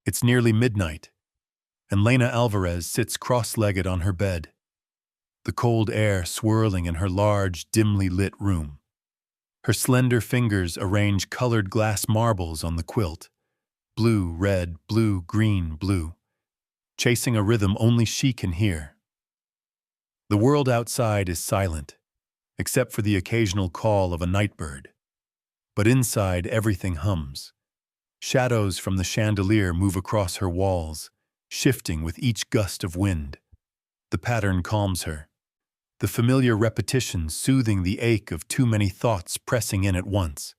It's nearly midnight, and Lena Alvarez sits cross-legged on her bed, the cold air swirling in her large, dimly lit room. Her slender fingers arrange colored glass marbles on the quilt, blue, red, blue, green, blue, chasing a rhythm only she can hear. The world outside is silent, except for the occasional call of a nightbird. But inside, everything hums. Shadows from the chandelier move across her walls, shifting with each gust of wind. The pattern calms her, the familiar repetition soothing the ache of too many thoughts pressing in at once.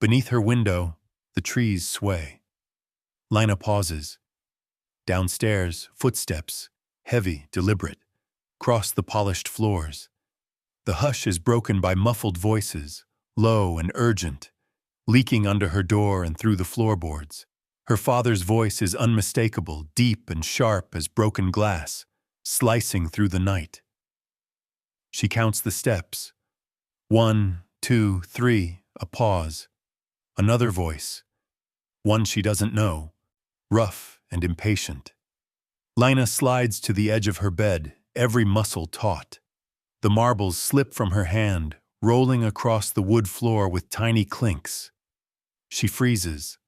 Beneath her window, the trees sway. Lina pauses. Downstairs, footsteps, heavy, deliberate, cross the polished floors. The hush is broken by muffled voices, low and urgent, leaking under her door and through the floorboards. Her father's voice is unmistakable, deep and sharp as broken glass, slicing through the night. She counts the steps. 1, 2, 3, a pause. Another voice. One she doesn't know, rough and impatient. Lina slides to the edge of her bed, every muscle taut. The marbles slip from her hand, rolling across the wood floor with tiny clinks. She freezes.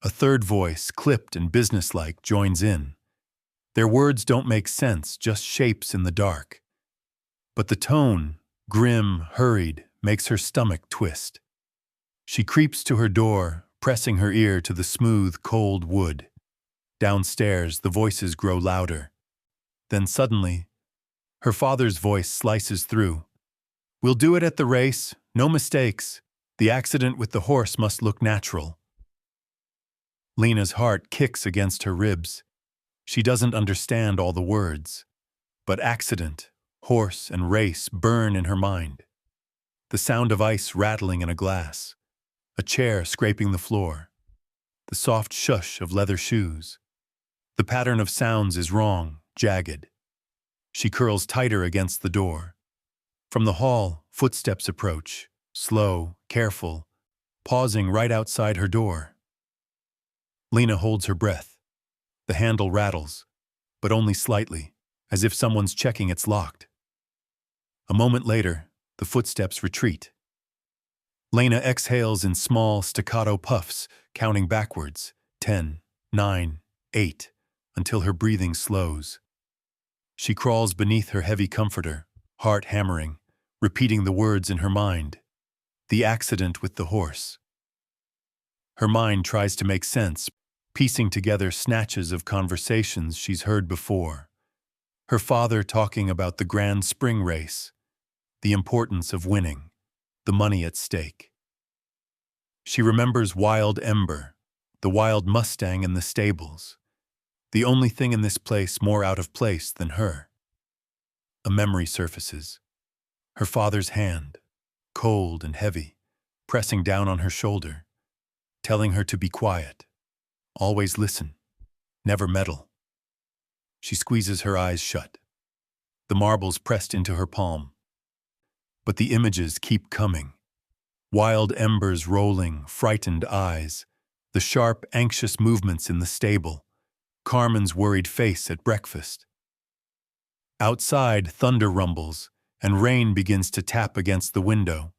A third voice, clipped and businesslike, joins in. Their words don't make sense, just shapes in the dark. But the tone, grim, hurried, makes her stomach twist. She creeps to her door, pressing her ear to the smooth, cold wood. Downstairs, the voices grow louder. Then suddenly, her father's voice slices through. "We'll do it at the race, no mistakes. The accident with the horse must look natural." Lena's heart kicks against her ribs. She doesn't understand all the words, but accident, horse, and race burn in her mind. The sound of ice rattling in a glass, a chair scraping the floor, the soft shush of leather shoes. The pattern of sounds is wrong, jagged. She curls tighter against the door. From the hall, footsteps approach, slow, careful, pausing right outside her door. Lena holds her breath. The handle rattles, but only slightly, as if someone's checking it's locked. A moment later, the footsteps retreat. Lena exhales in small, staccato puffs, counting backwards, 10, 9, 8, until her breathing slows. She crawls beneath her heavy comforter, heart hammering, repeating the words in her mind. The accident with the horse. Her mind tries to make sense, piecing together snatches of conversations she's heard before. Her father talking about the grand spring race, the importance of winning, the money at stake. She remembers Wild Ember, the wild Mustang in the stables, the only thing in this place more out of place than her. A memory surfaces. Her father's hand, cold and heavy, pressing down on her shoulder, telling her to be quiet, always listen, never meddle. She squeezes her eyes shut, the marbles pressed into her palm. But the images keep coming. Wild Ember's rolling, frightened eyes, the sharp, anxious movements in the stable, Carmen's worried face at breakfast. Outside, thunder rumbles, and rain begins to tap against the window.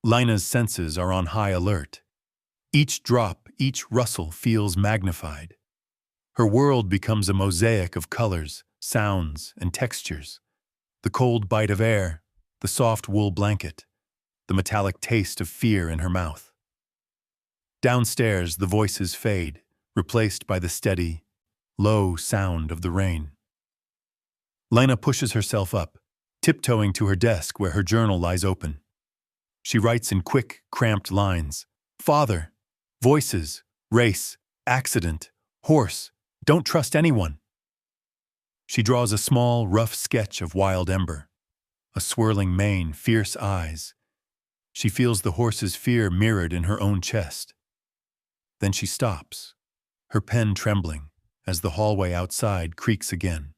Lina's senses are on high alert. Each drop, each rustle feels magnified. Her world becomes a mosaic of colors, sounds, and textures. The cold bite of air, the soft wool blanket, the metallic taste of fear in her mouth. Downstairs, the voices fade, replaced by the steady, low sound of the rain. Lina pushes herself up, tiptoeing to her desk where her journal lies open. She writes in quick, cramped lines. Father, voices, race, accident, horse, don't trust anyone. She draws a small, rough sketch of Wild Ember. A swirling mane, fierce eyes. She feels the horse's fear mirrored in her own chest. Then she stops, her pen trembling, as the hallway outside creaks again.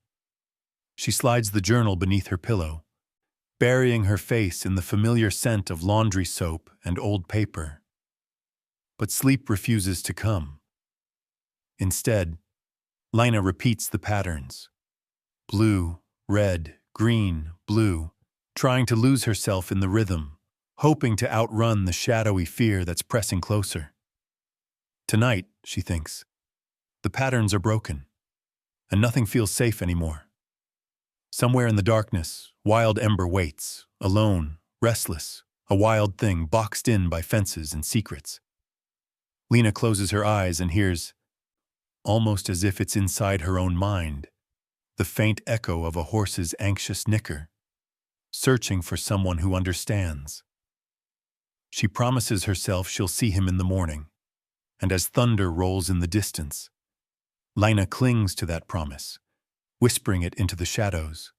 She slides the journal beneath her pillow, burying her face in the familiar scent of laundry soap and old paper. But sleep refuses to come. Instead, Lena repeats the patterns. Blue, red, green, blue, trying to lose herself in the rhythm, hoping to outrun the shadowy fear that's pressing closer. Tonight, she thinks, the patterns are broken, and nothing feels safe anymore. Somewhere in the darkness, Wild Ember waits, alone, restless, a wild thing boxed in by fences and secrets. Lena closes her eyes and hears, almost as if it's inside her own mind, the faint echo of a horse's anxious nicker, searching for someone who understands. She promises herself she'll see him in the morning, and as thunder rolls in the distance, Lena clings to that promise, whispering it into the shadows,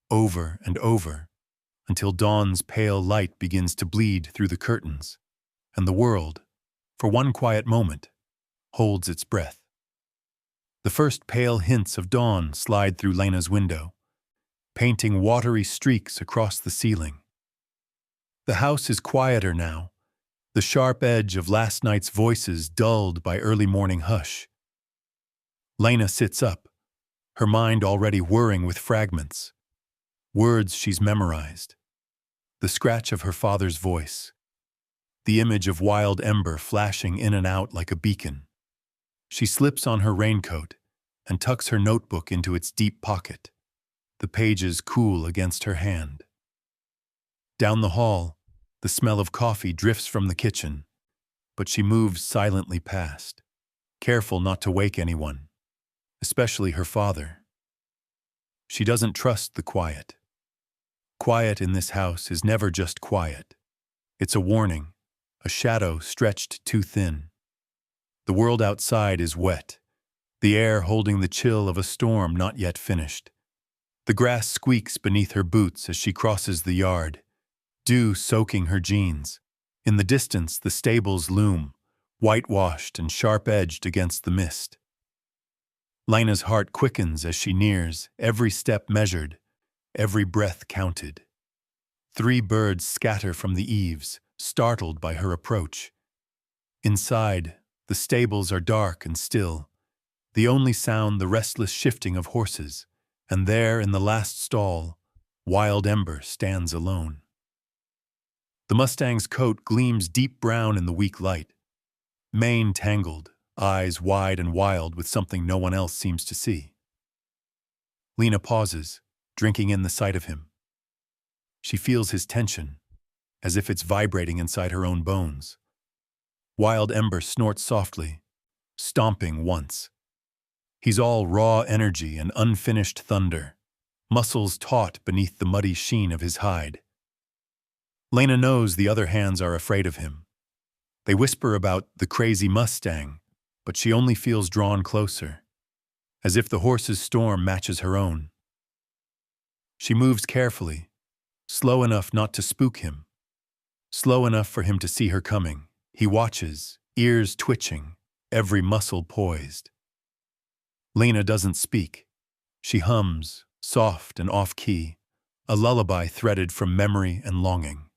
over and over, until dawn's pale light begins to bleed through the curtains, and the world, for one quiet moment, holds its breath. The first pale hints of dawn slide through Lena's window, painting watery streaks across the ceiling. The house is quieter now, the sharp edge of last night's voices dulled by early morning hush. Lena sits up, her mind already whirring with fragments, words she's memorized, the scratch of her father's voice, the image of Wild Ember flashing in and out like a beacon. She slips on her raincoat and tucks her notebook into its deep pocket, the pages cool against her hand. Down the hall, the smell of coffee drifts from the kitchen, but she moves silently past, careful not to wake anyone, especially her father. She doesn't trust the quiet. Quiet in this house is never just quiet. It's a warning, a shadow stretched too thin. The world outside is wet, the air holding the chill of a storm not yet finished. The grass squeaks beneath her boots as she crosses the yard, dew soaking her jeans. In the distance, the stables loom, whitewashed and sharp-edged against the mist. Lena's heart quickens as she nears, every step measured, every breath counted. 3 birds scatter from the eaves, startled by her approach. Inside, the stables are dark and still, the only sound the restless shifting of horses, and there in the last stall, Wild Ember stands alone. The Mustang's coat gleams deep brown in the weak light, mane tangled, eyes wide and wild with something no one else seems to see. Lena pauses, drinking in the sight of him. She feels his tension, as if it's vibrating inside her own bones. Wild Ember snorts softly, stomping once. He's all raw energy and unfinished thunder, muscles taut beneath the muddy sheen of his hide. Lena knows the other hands are afraid of him. They whisper about the crazy Mustang, but she only feels drawn closer, as if the horse's storm matches her own. She moves carefully, slow enough not to spook him, slow enough for him to see her coming. He watches, ears twitching, every muscle poised. Lena doesn't speak. She hums, soft and off-key, a lullaby threaded from memory and longing.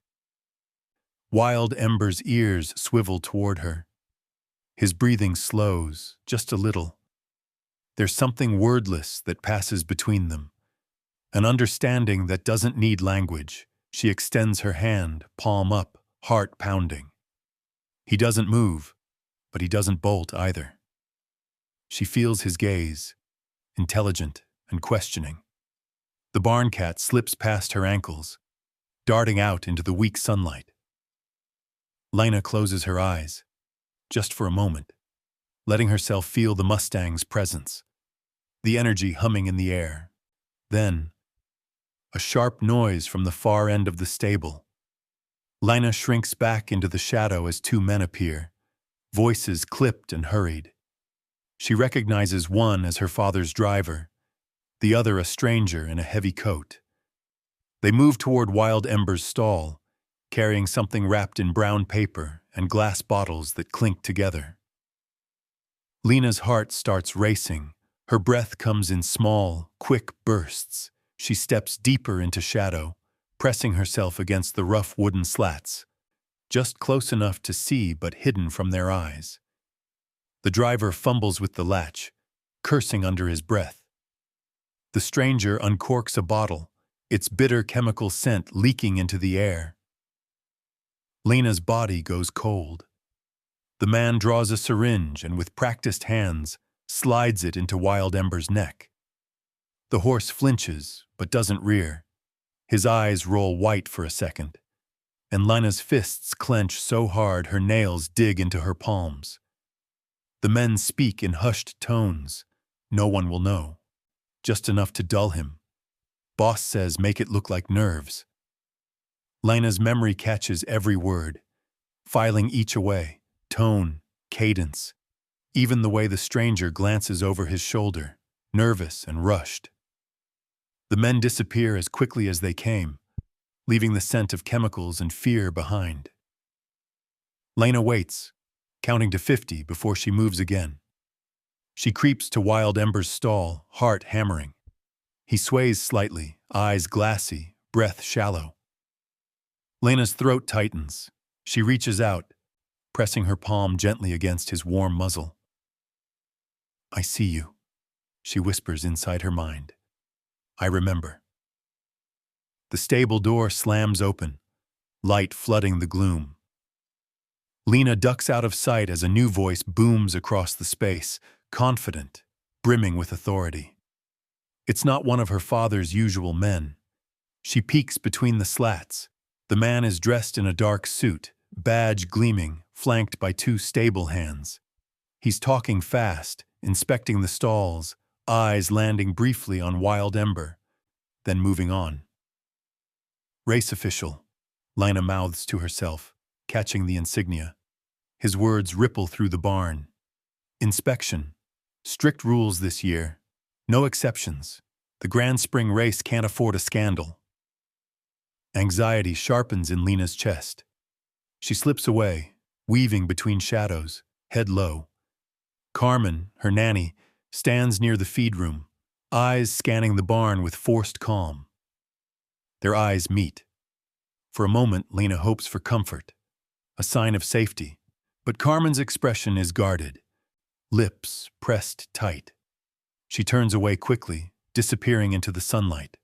Wild Ember's ears swivel toward her. His breathing slows, just a little. There's something wordless that passes between them, an understanding that doesn't need language. She extends her hand, palm up, heart pounding. He doesn't move, but he doesn't bolt either. She feels his gaze, intelligent and questioning. The barn cat slips past her ankles, darting out into the weak sunlight. Lena closes her eyes, just for a moment, letting herself feel the Mustang's presence, the energy humming in the air. Then, a sharp noise from the far end of the stable. Lena shrinks back into the shadow as 2 men appear, voices clipped and hurried. She recognizes one as her father's driver, the other a stranger in a heavy coat. They move toward Wild Ember's stall, carrying something wrapped in brown paper and glass bottles that clink together. Lena's heart starts racing. Her breath comes in small, quick bursts. She steps deeper into shadow, pressing herself against the rough wooden slats, just close enough to see but hidden from their eyes. The driver fumbles with the latch, cursing under his breath. The stranger uncorks a bottle, its bitter chemical scent leaking into the air. Lena's body goes cold. The man draws a syringe and with practiced hands slides it into Wild Ember's neck. The horse flinches, but doesn't rear. His eyes roll white for a second, and Lena's fists clench so hard her nails dig into her palms. The men speak in hushed tones. No one will know. Just enough to dull him. Boss says make it look like nerves. Lena's memory catches every word, filing each away, tone, cadence, even the way the stranger glances over his shoulder, nervous and rushed. The men disappear as quickly as they came, leaving the scent of chemicals and fear behind. Lena waits, counting to 50 before she moves again. She creeps to Wild Ember's stall, heart hammering. He sways slightly, eyes glassy, breath shallow. Lena's throat tightens. She reaches out, pressing her palm gently against his warm muzzle. "I see you," she whispers inside her mind. "I remember." The stable door slams open, light flooding the gloom. Lena ducks out of sight as a new voice booms across the space, confident, brimming with authority. It's not one of her father's usual men. She peeks between the slats. The man is dressed in a dark suit, badge gleaming, flanked by 2 stable hands. He's talking fast, inspecting the stalls, eyes landing briefly on Wild Ember, then moving on. "Race official," Lena mouths to herself, catching the insignia. His words ripple through the barn. "Inspection. Strict rules this year. No exceptions. The Grand Spring race can't afford a scandal." Anxiety sharpens in Lena's chest. She slips away, weaving between shadows, head low. Carmen, her nanny, stands near the feed room, eyes scanning the barn with forced calm. Their eyes meet. For a moment, Lena hopes for comfort, a sign of safety, but Carmen's expression is guarded, lips pressed tight. She turns away quickly, disappearing into the sunlight.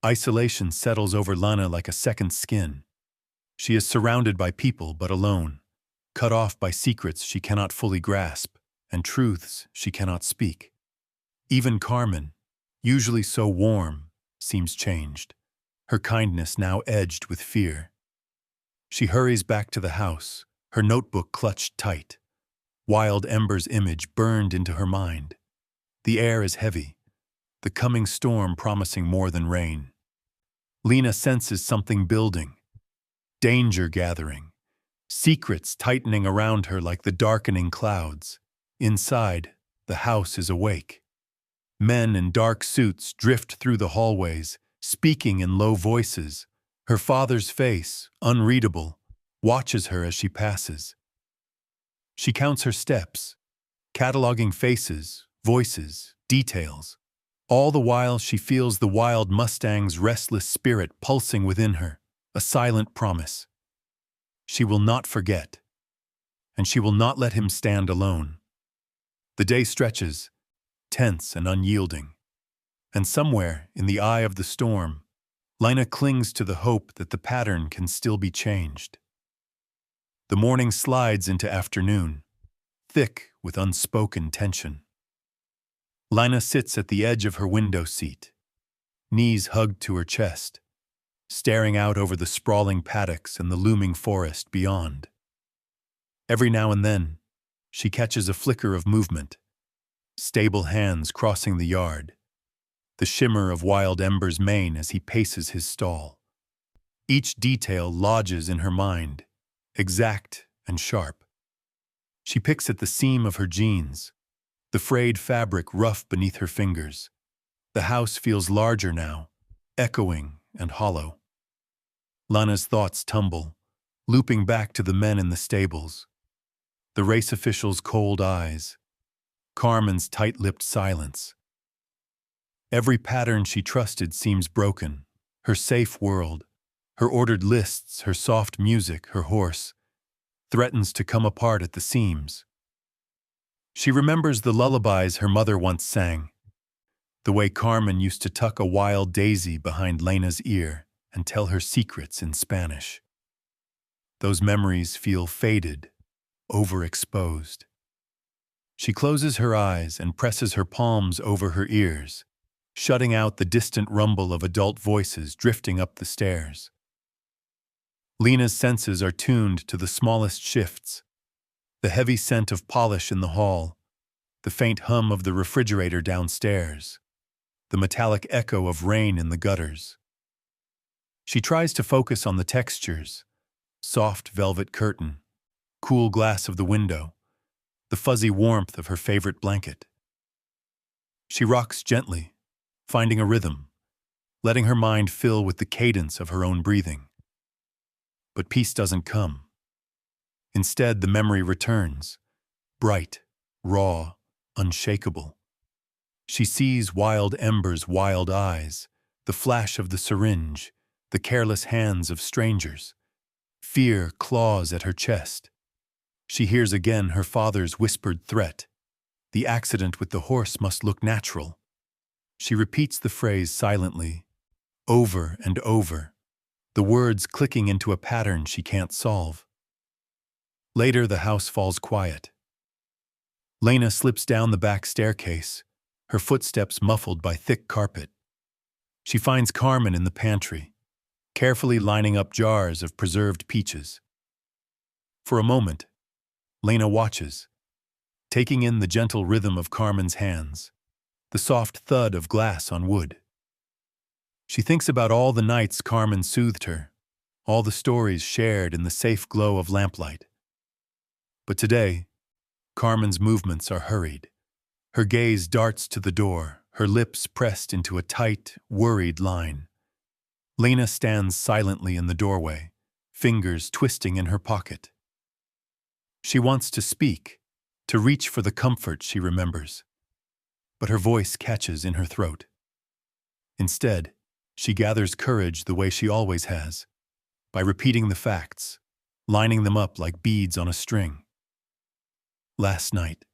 Isolation settles over Lena like a second skin. She is surrounded by people but alone, cut off by secrets she cannot fully grasp and truths she cannot speak. Even Carmen, usually so warm, seems changed, her kindness now edged with fear. She hurries back to the house, her notebook clutched tight. Wild Ember's image burned into her mind. The air is heavy, the coming storm promising more than rain. Lena senses something building, danger gathering, secrets tightening around her like the darkening clouds. Inside, the house is awake. Men in dark suits drift through the hallways, speaking in low voices. Her father's face, unreadable, watches her as she passes. She counts her steps, cataloging faces, voices, details. All the while she feels the wild Mustang's restless spirit pulsing within her, a silent promise. She will not forget, and she will not let him stand alone. The day stretches, tense and unyielding, and somewhere in the eye of the storm, Lena clings to the hope that the pattern can still be changed. The morning slides into afternoon, thick with unspoken tension. Lena sits at the edge of her window seat, knees hugged to her chest, staring out over the sprawling paddocks and the looming forest beyond. Every now and then, she catches a flicker of movement, stable hands crossing the yard, the shimmer of Wild Ember's mane as he paces his stall. Each detail lodges in her mind, exact and sharp. She picks at the seam of her jeans, the frayed fabric rough beneath her fingers. The house feels larger now, echoing and hollow. Lena's thoughts tumble, looping back to the men in the stables. The race official's cold eyes, Carmen's tight-lipped silence. Every pattern she trusted seems broken. Her safe world, her ordered lists, her soft music, her horse, threatens to come apart at the seams. She remembers the lullabies her mother once sang, the way Carmen used to tuck a wild daisy behind Lena's ear and tell her secrets in Spanish. Those memories feel faded, overexposed. She closes her eyes and presses her palms over her ears, shutting out the distant rumble of adult voices drifting up the stairs. Lena's senses are tuned to the smallest shifts: the heavy scent of polish in the hall, the faint hum of the refrigerator downstairs, the metallic echo of rain in the gutters. She tries to focus on the textures: soft velvet curtain, cool glass of the window, the fuzzy warmth of her favorite blanket. She rocks gently, finding a rhythm, letting her mind fill with the cadence of her own breathing. But peace doesn't come. Instead, the memory returns, bright, raw, unshakable. She sees wild embers, wild eyes, the flash of the syringe, the careless hands of strangers. Fear claws at her chest. She hears again her father's whispered threat: the accident with the horse must look natural. She repeats the phrase silently, over and over, the words clicking into a pattern she can't solve. Later, the house falls quiet. Lena slips down the back staircase, her footsteps muffled by thick carpet. She finds Carmen in the pantry, carefully lining up jars of preserved peaches. For a moment, Lena watches, taking in the gentle rhythm of Carmen's hands, the soft thud of glass on wood. She thinks about all the nights Carmen soothed her, all the stories shared in the safe glow of lamplight. But today, Carmen's movements are hurried. Her gaze darts to the door, her lips pressed into a tight, worried line. Lena stands silently in the doorway, fingers twisting in her pocket. She wants to speak, to reach for the comfort she remembers, but her voice catches in her throat. Instead, she gathers courage the way she always has, by repeating the facts, lining them up like beads on a string. Last night,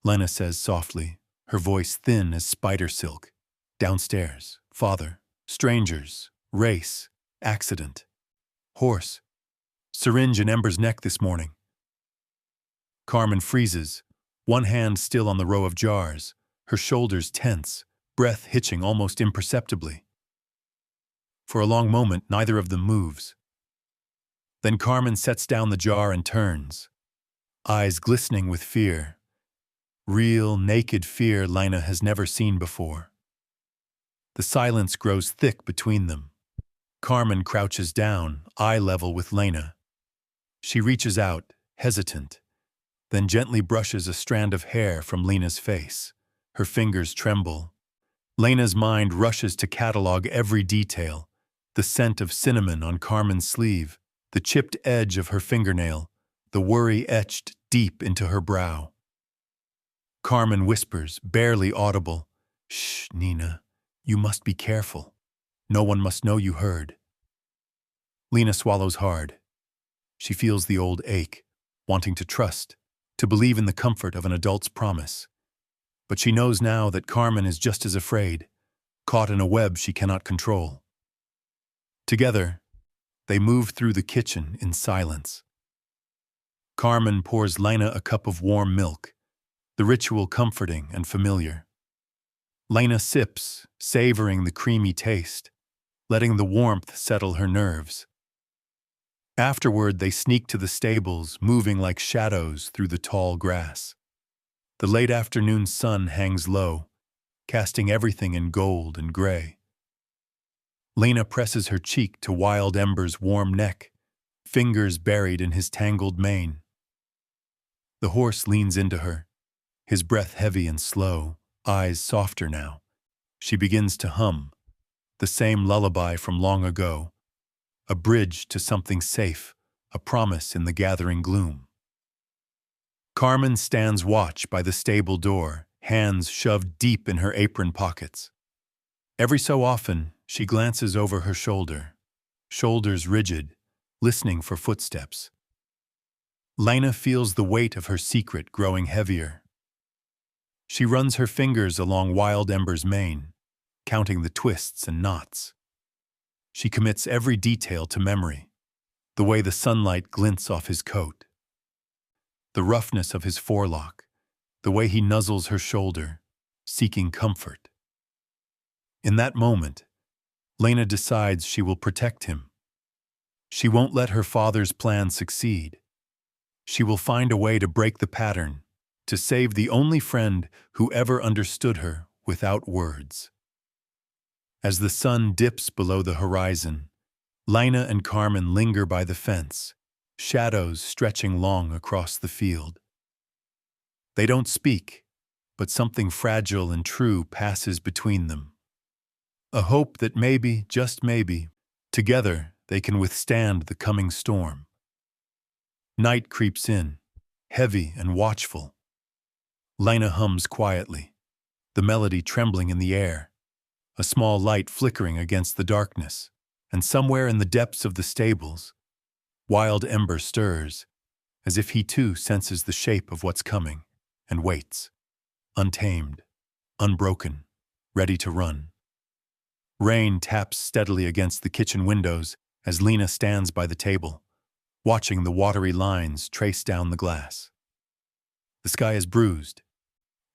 Lena says softly, her voice thin as spider silk. Downstairs, father, strangers, race, accident, horse, syringe in Ember's neck this morning. Carmen freezes, one hand still on the row of jars, her shoulders tense, breath hitching almost imperceptibly. For a long moment, neither of them moves. Then Carmen sets down the jar and turns, eyes glistening with fear. Real, naked fear Lena has never seen before. The silence grows thick between them. Carmen crouches down, eye level with Lena. She reaches out, hesitant, then gently brushes a strand of hair from Lena's face. Her fingers tremble. Lena's mind rushes to catalog every detail: the scent of cinnamon on Carmen's sleeve, the chipped edge of her fingernail, the worry etched deep into her brow. Carmen whispers, barely audible, "Shh, Nina, you must be careful. No one must know you heard." Lena swallows hard. She feels the old ache, wanting to trust, to believe in the comfort of an adult's promise. But she knows now that Carmen is just as afraid, caught in a web she cannot control. Together, they move through the kitchen in silence. Carmen pours Lena a cup of warm milk, the ritual comforting and familiar. Lena sips, savoring the creamy taste, letting the warmth settle her nerves. Afterward, they sneak to the stables, moving like shadows through the tall grass. The late afternoon sun hangs low, casting everything in gold and gray. Lena presses her cheek to Wild Ember's warm neck, fingers buried in his tangled mane. The horse leans into her, his breath heavy and slow, eyes softer now. She begins to hum, the same lullaby from long ago, a bridge to something safe, a promise in the gathering gloom. Carmen stands watch by the stable door, hands shoved deep in her apron pockets. Every so often, she glances over her shoulder, shoulders rigid, listening for footsteps. Lena feels the weight of her secret growing heavier. She runs her fingers along Wild Ember's mane, counting the twists and knots. She commits every detail to memory, the way the sunlight glints off his coat, the roughness of his forelock, the way he nuzzles her shoulder, seeking comfort. In that moment, Lena decides she will protect him. She won't let her father's plan succeed. She will find a way to break the pattern, to save the only friend who ever understood her without words. As the sun dips below the horizon, Lena and Carmen linger by the fence, shadows stretching long across the field. They don't speak, but something fragile and true passes between them. A hope that maybe, just maybe, together they can withstand the coming storm. Night creeps in, heavy and watchful. Lena hums quietly, the melody trembling in the air, a small light flickering against the darkness, and somewhere in the depths of the stables, Wild Ember stirs, as if he too senses the shape of what's coming, and waits, untamed, unbroken, ready to run. Rain taps steadily against the kitchen windows as Lena stands by the table, watching the watery lines trace down the glass. The sky is bruised,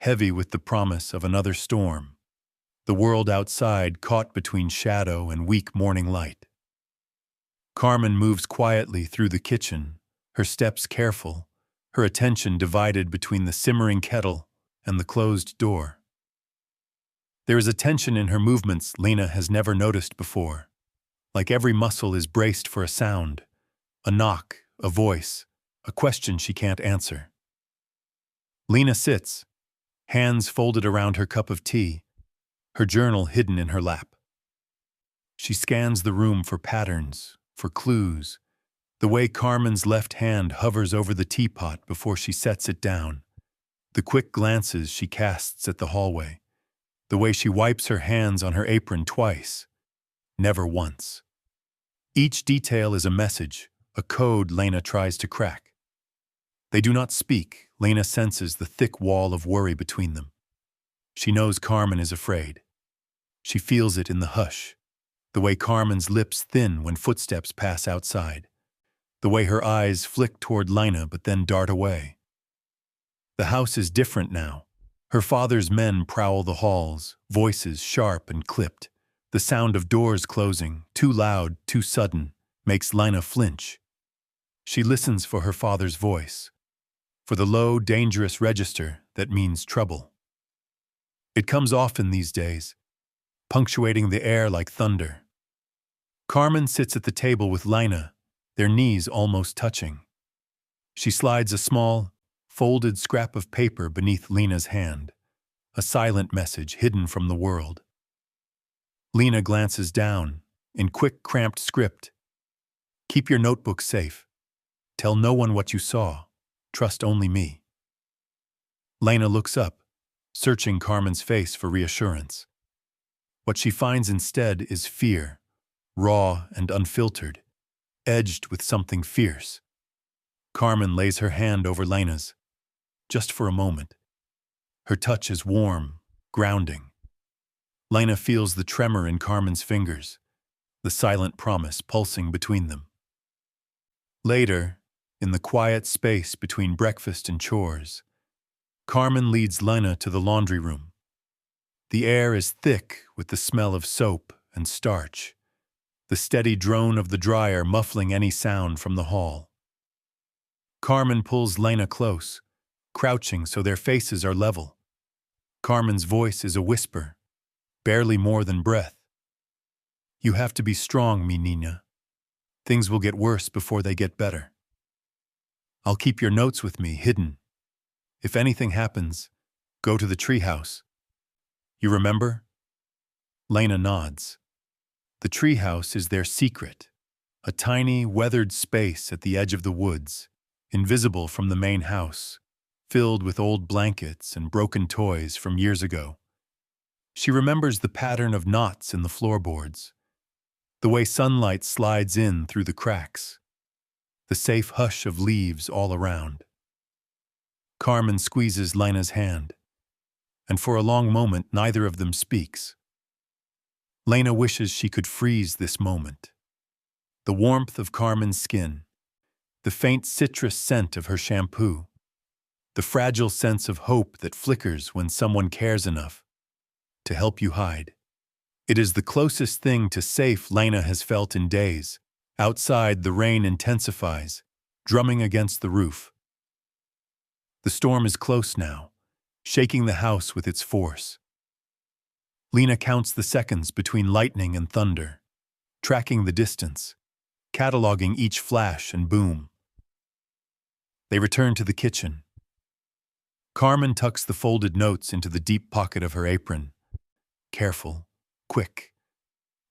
heavy with the promise of another storm, the world outside caught between shadow and weak morning light. Carmen moves quietly through the kitchen, her steps careful, her attention divided between the simmering kettle and the closed door. There is a tension in her movements Lena has never noticed before, like every muscle is braced for a sound, a knock, a voice, a question she can't answer. Lena sits, hands folded around her cup of tea, her journal hidden in her lap. She scans the room for patterns, for clues, the way Carmen's left hand hovers over the teapot before she sets it down, the quick glances she casts at the hallway, the way she wipes her hands on her apron twice, never once. Each detail is a message, a code Lena tries to crack. They do not speak. Lena senses the thick wall of worry between them. She knows Carmen is afraid. She feels it in the hush, the way Carmen's lips thin when footsteps pass outside, the way her eyes flick toward Lena but then dart away. The house is different now. Her father's men prowl the halls, voices sharp and clipped. The sound of doors closing, too loud, too sudden, makes Lena flinch. She listens for her father's voice, for the low, dangerous register that means trouble. It comes often these days, punctuating the air like thunder. Carmen sits at the table with Lena, their knees almost touching. She slides a small, folded scrap of paper beneath Lena's hand, a silent message hidden from the world. Lena glances down, in quick, cramped script. "Keep your notebook safe. Tell no one what you saw. Trust only me." Lena looks up, searching Carmen's face for reassurance. What she finds instead is fear, raw and unfiltered, edged with something fierce. Carmen lays her hand over Lena's, just for a moment. Her touch is warm, grounding. Lena feels the tremor in Carmen's fingers, the silent promise pulsing between them. Later, in the quiet space between breakfast and chores, Carmen leads Lena to the laundry room. The air is thick with the smell of soap and starch, the steady drone of the dryer muffling any sound from the hall. Carmen pulls Lena close, crouching so their faces are level. Carmen's voice is a whisper, barely more than breath. "You have to be strong, mi niña. Things will get worse before they get better. I'll keep your notes with me, hidden. If anything happens, go to the treehouse. You remember?" Lena nods. The treehouse is their secret, a tiny, weathered space at the edge of the woods, invisible from the main house, filled with old blankets and broken toys from years ago. She remembers the pattern of knots in the floorboards, the way sunlight slides in through the cracks, the safe hush of leaves all around. Carmen squeezes Lena's hand. and for a long moment neither of them speaks. Lena wishes she could freeze this moment. The warmth of Carmen's skin, the faint citrus scent of her shampoo, the fragile sense of hope that flickers when someone cares enough to help you hide. It is the closest thing to safe Lena has felt in days. Outside, the rain intensifies, drumming against the roof. The storm is close now, shaking the house with its force. Lena counts the seconds between lightning and thunder, tracking the distance, cataloging each flash and boom. They return to the kitchen. Carmen tucks the folded notes into the deep pocket of her apron. Careful, quick.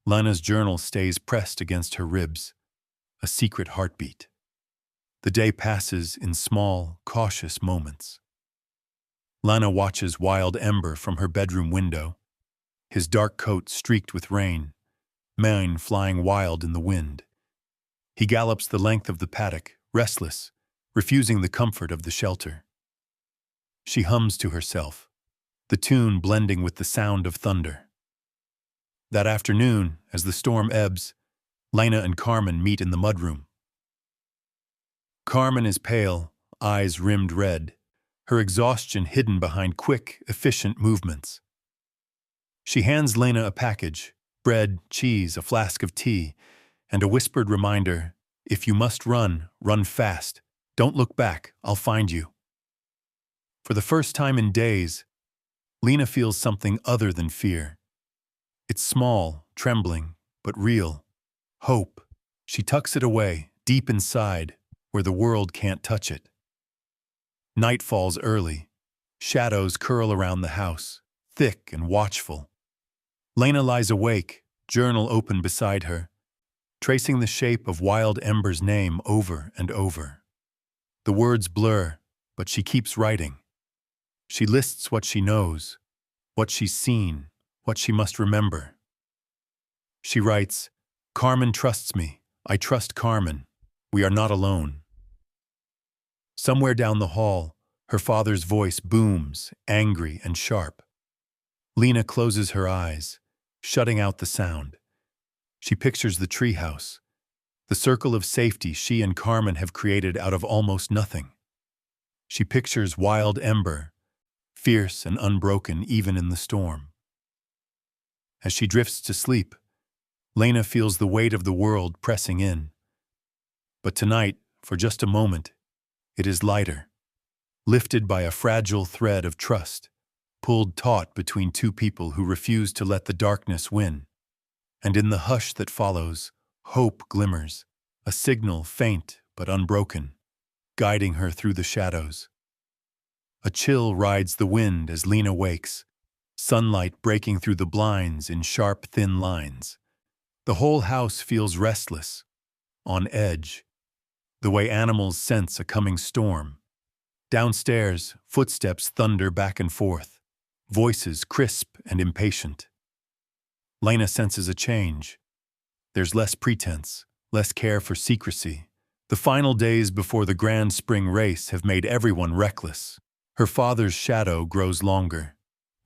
Lena's journal stays pressed against her ribs, a secret heartbeat. The day passes in small, cautious moments. Lena watches Wild Ember from her bedroom window, his dark coat streaked with rain, mane flying wild in the wind. He gallops the length of the paddock, restless, refusing the comfort of the shelter. She hums to herself, the tune blending with the sound of thunder. That afternoon, as the storm ebbs, Lena and Carmen meet in the mudroom. Carmen is pale, eyes rimmed red, her exhaustion hidden behind quick, efficient movements. She hands Lena a package, bread, cheese, a flask of tea, and a whispered reminder, if you must run, run fast. Don't look back, I'll find you. For the first time in days, Lena feels something other than fear. It's small, trembling, but real. Hope. She tucks it away, deep inside, where the world can't touch it. Night falls early. Shadows curl around the house, thick and watchful. Lena lies awake, journal open beside her, tracing the shape of Wild Ember's name over and over. The words blur, but she keeps writing. She lists what she knows, what she's seen, what she must remember. She writes, Carmen trusts me. I trust Carmen. We are not alone. Somewhere down the hall, her father's voice booms, angry and sharp. Lena closes her eyes, shutting out the sound. She pictures the treehouse, the circle of safety she and Carmen have created out of almost nothing. She pictures Wild Ember, fierce and unbroken even in the storm. As she drifts to sleep, Lena feels the weight of the world pressing in. But tonight, for just a moment, it is lighter, lifted by a fragile thread of trust, pulled taut between two people who refuse to let the darkness win. And in the hush that follows, hope glimmers, a signal faint but unbroken, guiding her through the shadows. A chill rides the wind as Lena wakes, sunlight breaking through the blinds in sharp, thin lines. The whole house feels restless, on edge, the way animals sense a coming storm. Downstairs, footsteps thunder back and forth, voices crisp and impatient. Lena senses a change. There's less pretense, less care for secrecy. The final days before the grand spring race have made everyone reckless. Her father's shadow grows longer.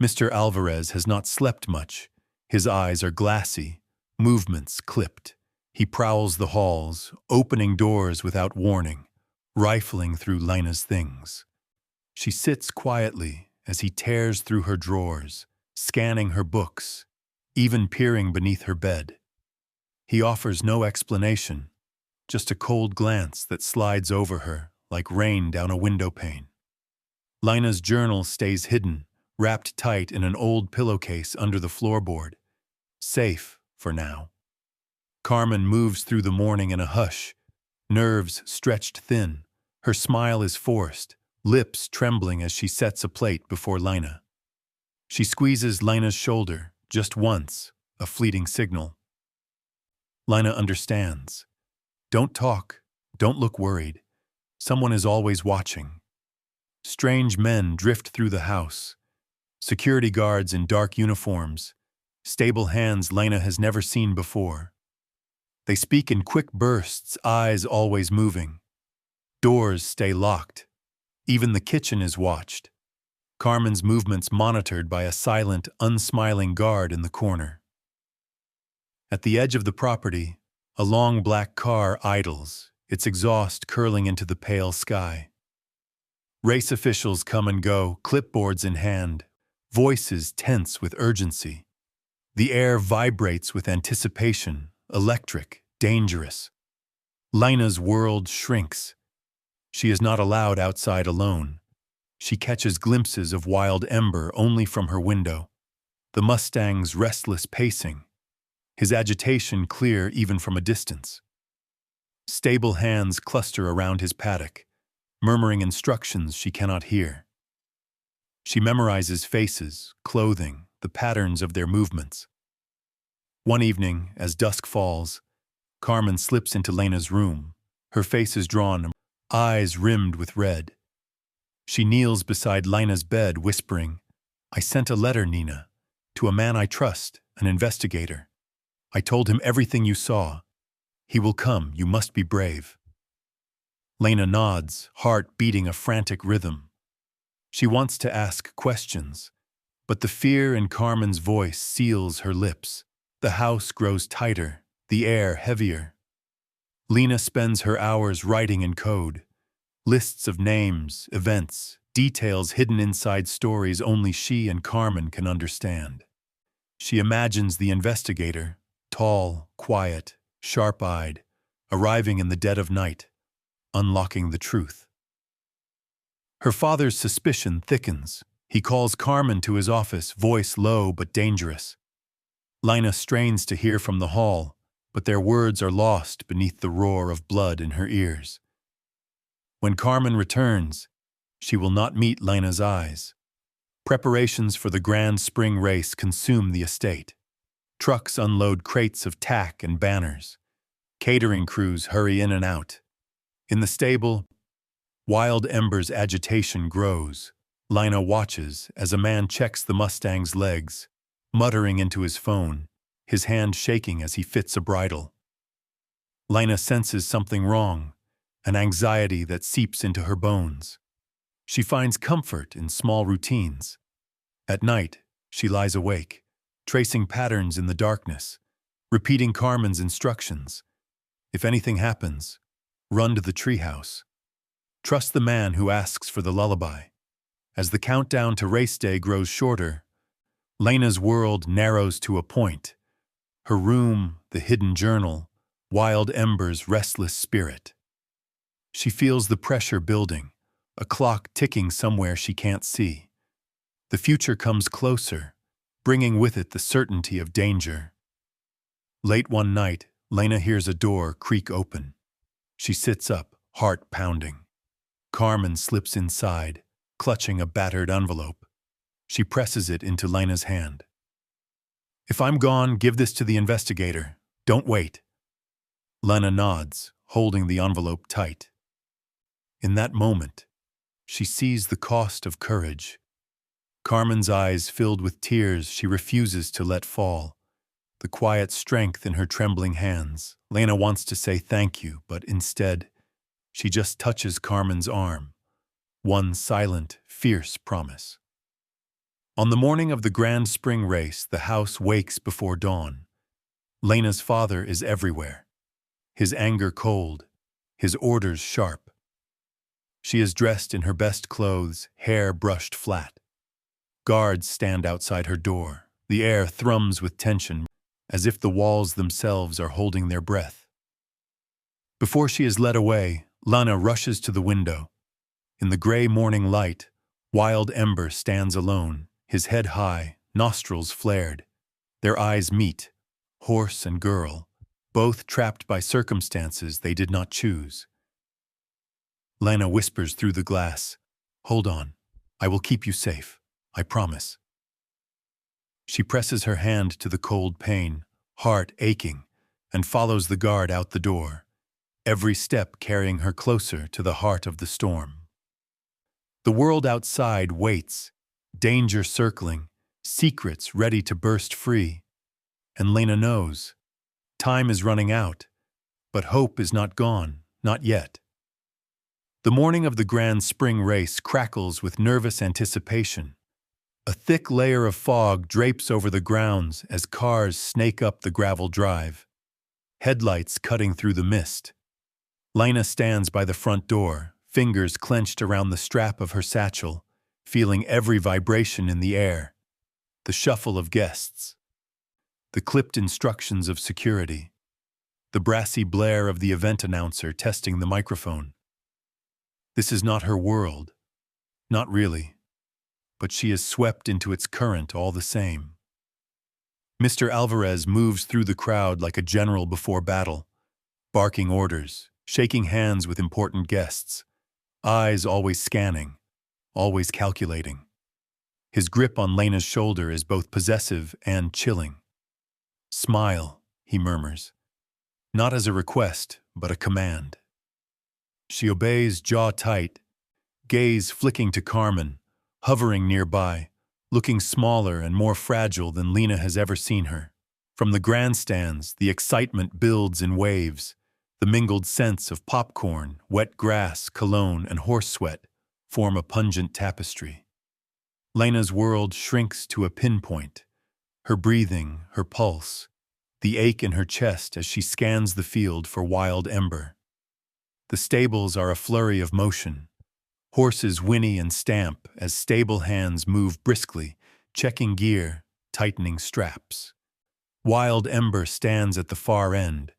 Mr. Alvarez has not slept much. His eyes are glassy, movements clipped. He prowls the halls, opening doors without warning, rifling through Lena's things. She sits quietly as he tears through her drawers, scanning her books, even peering beneath her bed. He offers no explanation, just a cold glance that slides over her like rain down a window pane. Lena's journal stays hidden, wrapped tight in an old pillowcase under the floorboard. Safe for now. Carmen moves through the morning in a hush, nerves stretched thin. Her smile is forced, lips trembling as she sets a plate before Lena. She squeezes Lena's shoulder, just once, a fleeting signal. Lena understands. Don't talk, don't look worried. Someone is always watching. Strange men drift through the house. Security guards in dark uniforms, stable hands Lena has never seen before. They speak in quick bursts, eyes always moving. Doors stay locked. Even the kitchen is watched. Carmen's movements monitored by a silent, unsmiling guard in the corner. At the edge of the property, a long black car idles, its exhaust curling into the pale sky. Race officials come and go, clipboards in hand, voices tense with urgency. The air vibrates with anticipation, electric, dangerous. Lena's world shrinks. She is not allowed outside alone. She catches glimpses of Wild Ember only from her window, the Mustang's restless pacing, his agitation clear even from a distance. Stable hands cluster around his paddock, murmuring instructions she cannot hear. She memorizes faces, clothing, the patterns of their movements. One evening, as dusk falls, Carmen slips into Lena's room. Her face is drawn, eyes rimmed with red. She kneels beside Lena's bed, whispering, "I sent a letter, Nina, to a man I trust, an investigator. I told him everything you saw. He will come, you must be brave." Lena nods, heart beating a frantic rhythm. She wants to ask questions, but the fear in Carmen's voice seals her lips. The house grows tighter, the air heavier. Lena spends her hours writing in code, lists of names, events, details hidden inside stories only she and Carmen can understand. She imagines the investigator, tall, quiet, sharp-eyed, arriving in the dead of night, unlocking the truth. Her father's suspicion thickens. He calls Carmen to his office, voice low but dangerous. Lena strains to hear from the hall, but their words are lost beneath the roar of blood in her ears. When Carmen returns, she will not meet Lena's eyes. Preparations for the grand spring race consume the estate. Trucks unload crates of tack and banners. Catering crews hurry in and out. In the stable, Wild Ember's agitation grows. Lena watches as a man checks the Mustang's legs, muttering into his phone, his hand shaking as he fits a bridle. Lena senses something wrong, an anxiety that seeps into her bones. She finds comfort in small routines. At night, she lies awake, tracing patterns in the darkness, repeating Carmen's instructions. If anything happens, run to the treehouse. Trust the man who asks for the lullaby. As the countdown to race day grows shorter, Lena's world narrows to a point. Her room, the hidden journal, Wild Ember's restless spirit. She feels the pressure building, a clock ticking somewhere she can't see. The future comes closer, bringing with it the certainty of danger. Late one night, Lena hears a door creak open. She sits up, heart pounding. Carmen slips inside, clutching a battered envelope. She presses it into Lena's hand. "If I'm gone, give this to the investigator. Don't wait." Lena nods, holding the envelope tight. In that moment, she sees the cost of courage. Carmen's eyes filled with tears she refuses to let fall. The quiet strength in her trembling hands. Lena wants to say thank you, but instead, she just touches Carmen's arm. One silent, fierce promise. On the morning of the grand spring race, the house wakes before dawn. Lena's father is everywhere. His anger cold, his orders sharp. She is dressed in her best clothes, hair brushed flat. Guards stand outside her door. The air thrums with tension, as if the walls themselves are holding their breath. Before she is led away, Lena rushes to the window. In the gray morning light, Wild Ember stands alone, his head high, nostrils flared. Their eyes meet, horse and girl, both trapped by circumstances they did not choose. Lena whispers through the glass, "Hold on, I will keep you safe, I promise." She presses her hand to the cold pane, heart aching, and follows the guard out the door, every step carrying her closer to the heart of the storm. The world outside waits, danger circling, secrets ready to burst free. And Lena knows. Time is running out, but hope is not gone, not yet. The morning of the grand spring race crackles with nervous anticipation. A thick layer of fog drapes over the grounds as cars snake up the gravel drive, headlights cutting through the mist. Lina stands by the front door, fingers clenched around the strap of her satchel, feeling every vibration in the air. The shuffle of guests, the clipped instructions of security, the brassy blare of the event announcer testing the microphone. This is not her world. Not really. But she is swept into its current all the same. Mr. Alvarez moves through the crowd like a general before battle, barking orders, shaking hands with important guests, eyes always scanning, always calculating. His grip on Lena's shoulder is both possessive and chilling. "Smile," he murmurs, not as a request, but a command. She obeys, jaw tight, gaze flicking to Carmen, hovering nearby, looking smaller and more fragile than Lina has ever seen her. From the grandstands, the excitement builds in waves. The mingled scents of popcorn, wet grass, cologne, and horse sweat form a pungent tapestry. Lena's world shrinks to a pinpoint. Her breathing, her pulse, the ache in her chest as she scans the field for Wild Ember. The stables are a flurry of motion. Horses whinny and stamp as stable hands move briskly, checking gear, tightening straps. Wild Ember stands at the far end,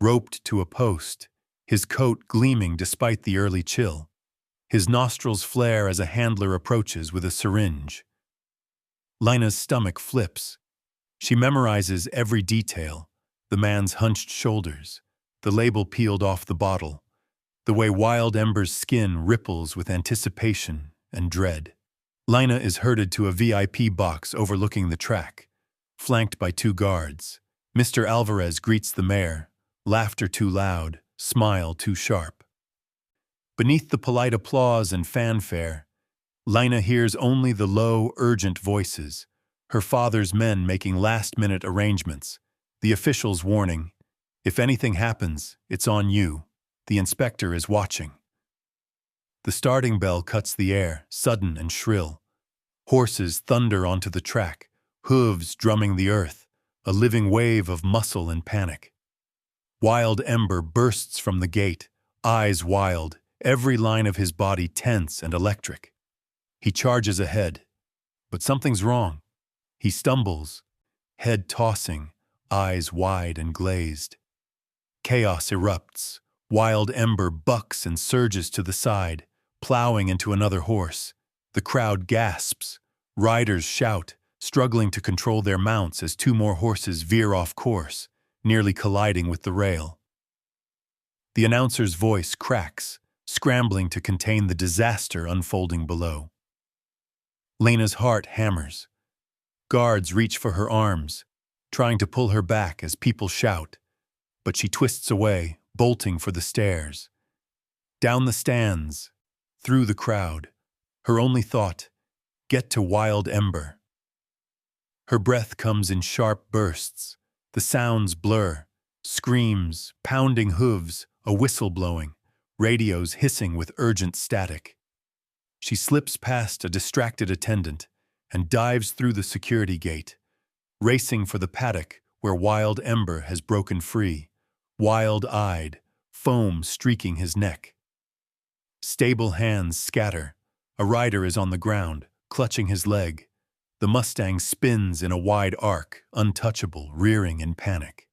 roped to a post, his coat gleaming despite the early chill. His nostrils flare as a handler approaches with a syringe. Lina's stomach flips. She memorizes every detail, the man's hunched shoulders, the label peeled off the bottle, the way Wild Ember's skin ripples with anticipation and dread. Lina is herded to a VIP box overlooking the track, flanked by 2 guards. Mr. Alvarez greets the mare, laughter too loud, smile too sharp. Beneath the polite applause and fanfare, Lina hears only the low, urgent voices, her father's men making last-minute arrangements, the officials warning, "If anything happens, it's on you. The inspector is watching." The starting bell cuts the air, sudden and shrill. Horses thunder onto the track, hooves drumming the earth, a living wave of muscle and panic. Wild Ember bursts from the gate, eyes wild, every line of his body tense and electric. He charges ahead, but something's wrong. He stumbles, head tossing, eyes wide and glazed. Chaos erupts. Wild Ember bucks and surges to the side, plowing into another horse. The crowd gasps. Riders shout, struggling to control their mounts as 2 more horses veer off course, nearly colliding with the rail. The announcer's voice cracks, scrambling to contain the disaster unfolding below. Lena's heart hammers. Guards reach for her arms, trying to pull her back as people shout, but she twists away, bolting for the stairs. Down the stands, through the crowd, her only thought, get to Wild Ember. Her breath comes in sharp bursts, the sounds blur, screams, pounding hooves, a whistle blowing, radios hissing with urgent static. She slips past a distracted attendant and dives through the security gate, racing for the paddock where Wild Ember has broken free, wild-eyed, foam streaking his neck. Stable hands scatter. A rider is on the ground, clutching his leg. The Mustang spins in a wide arc, untouchable, rearing in panic.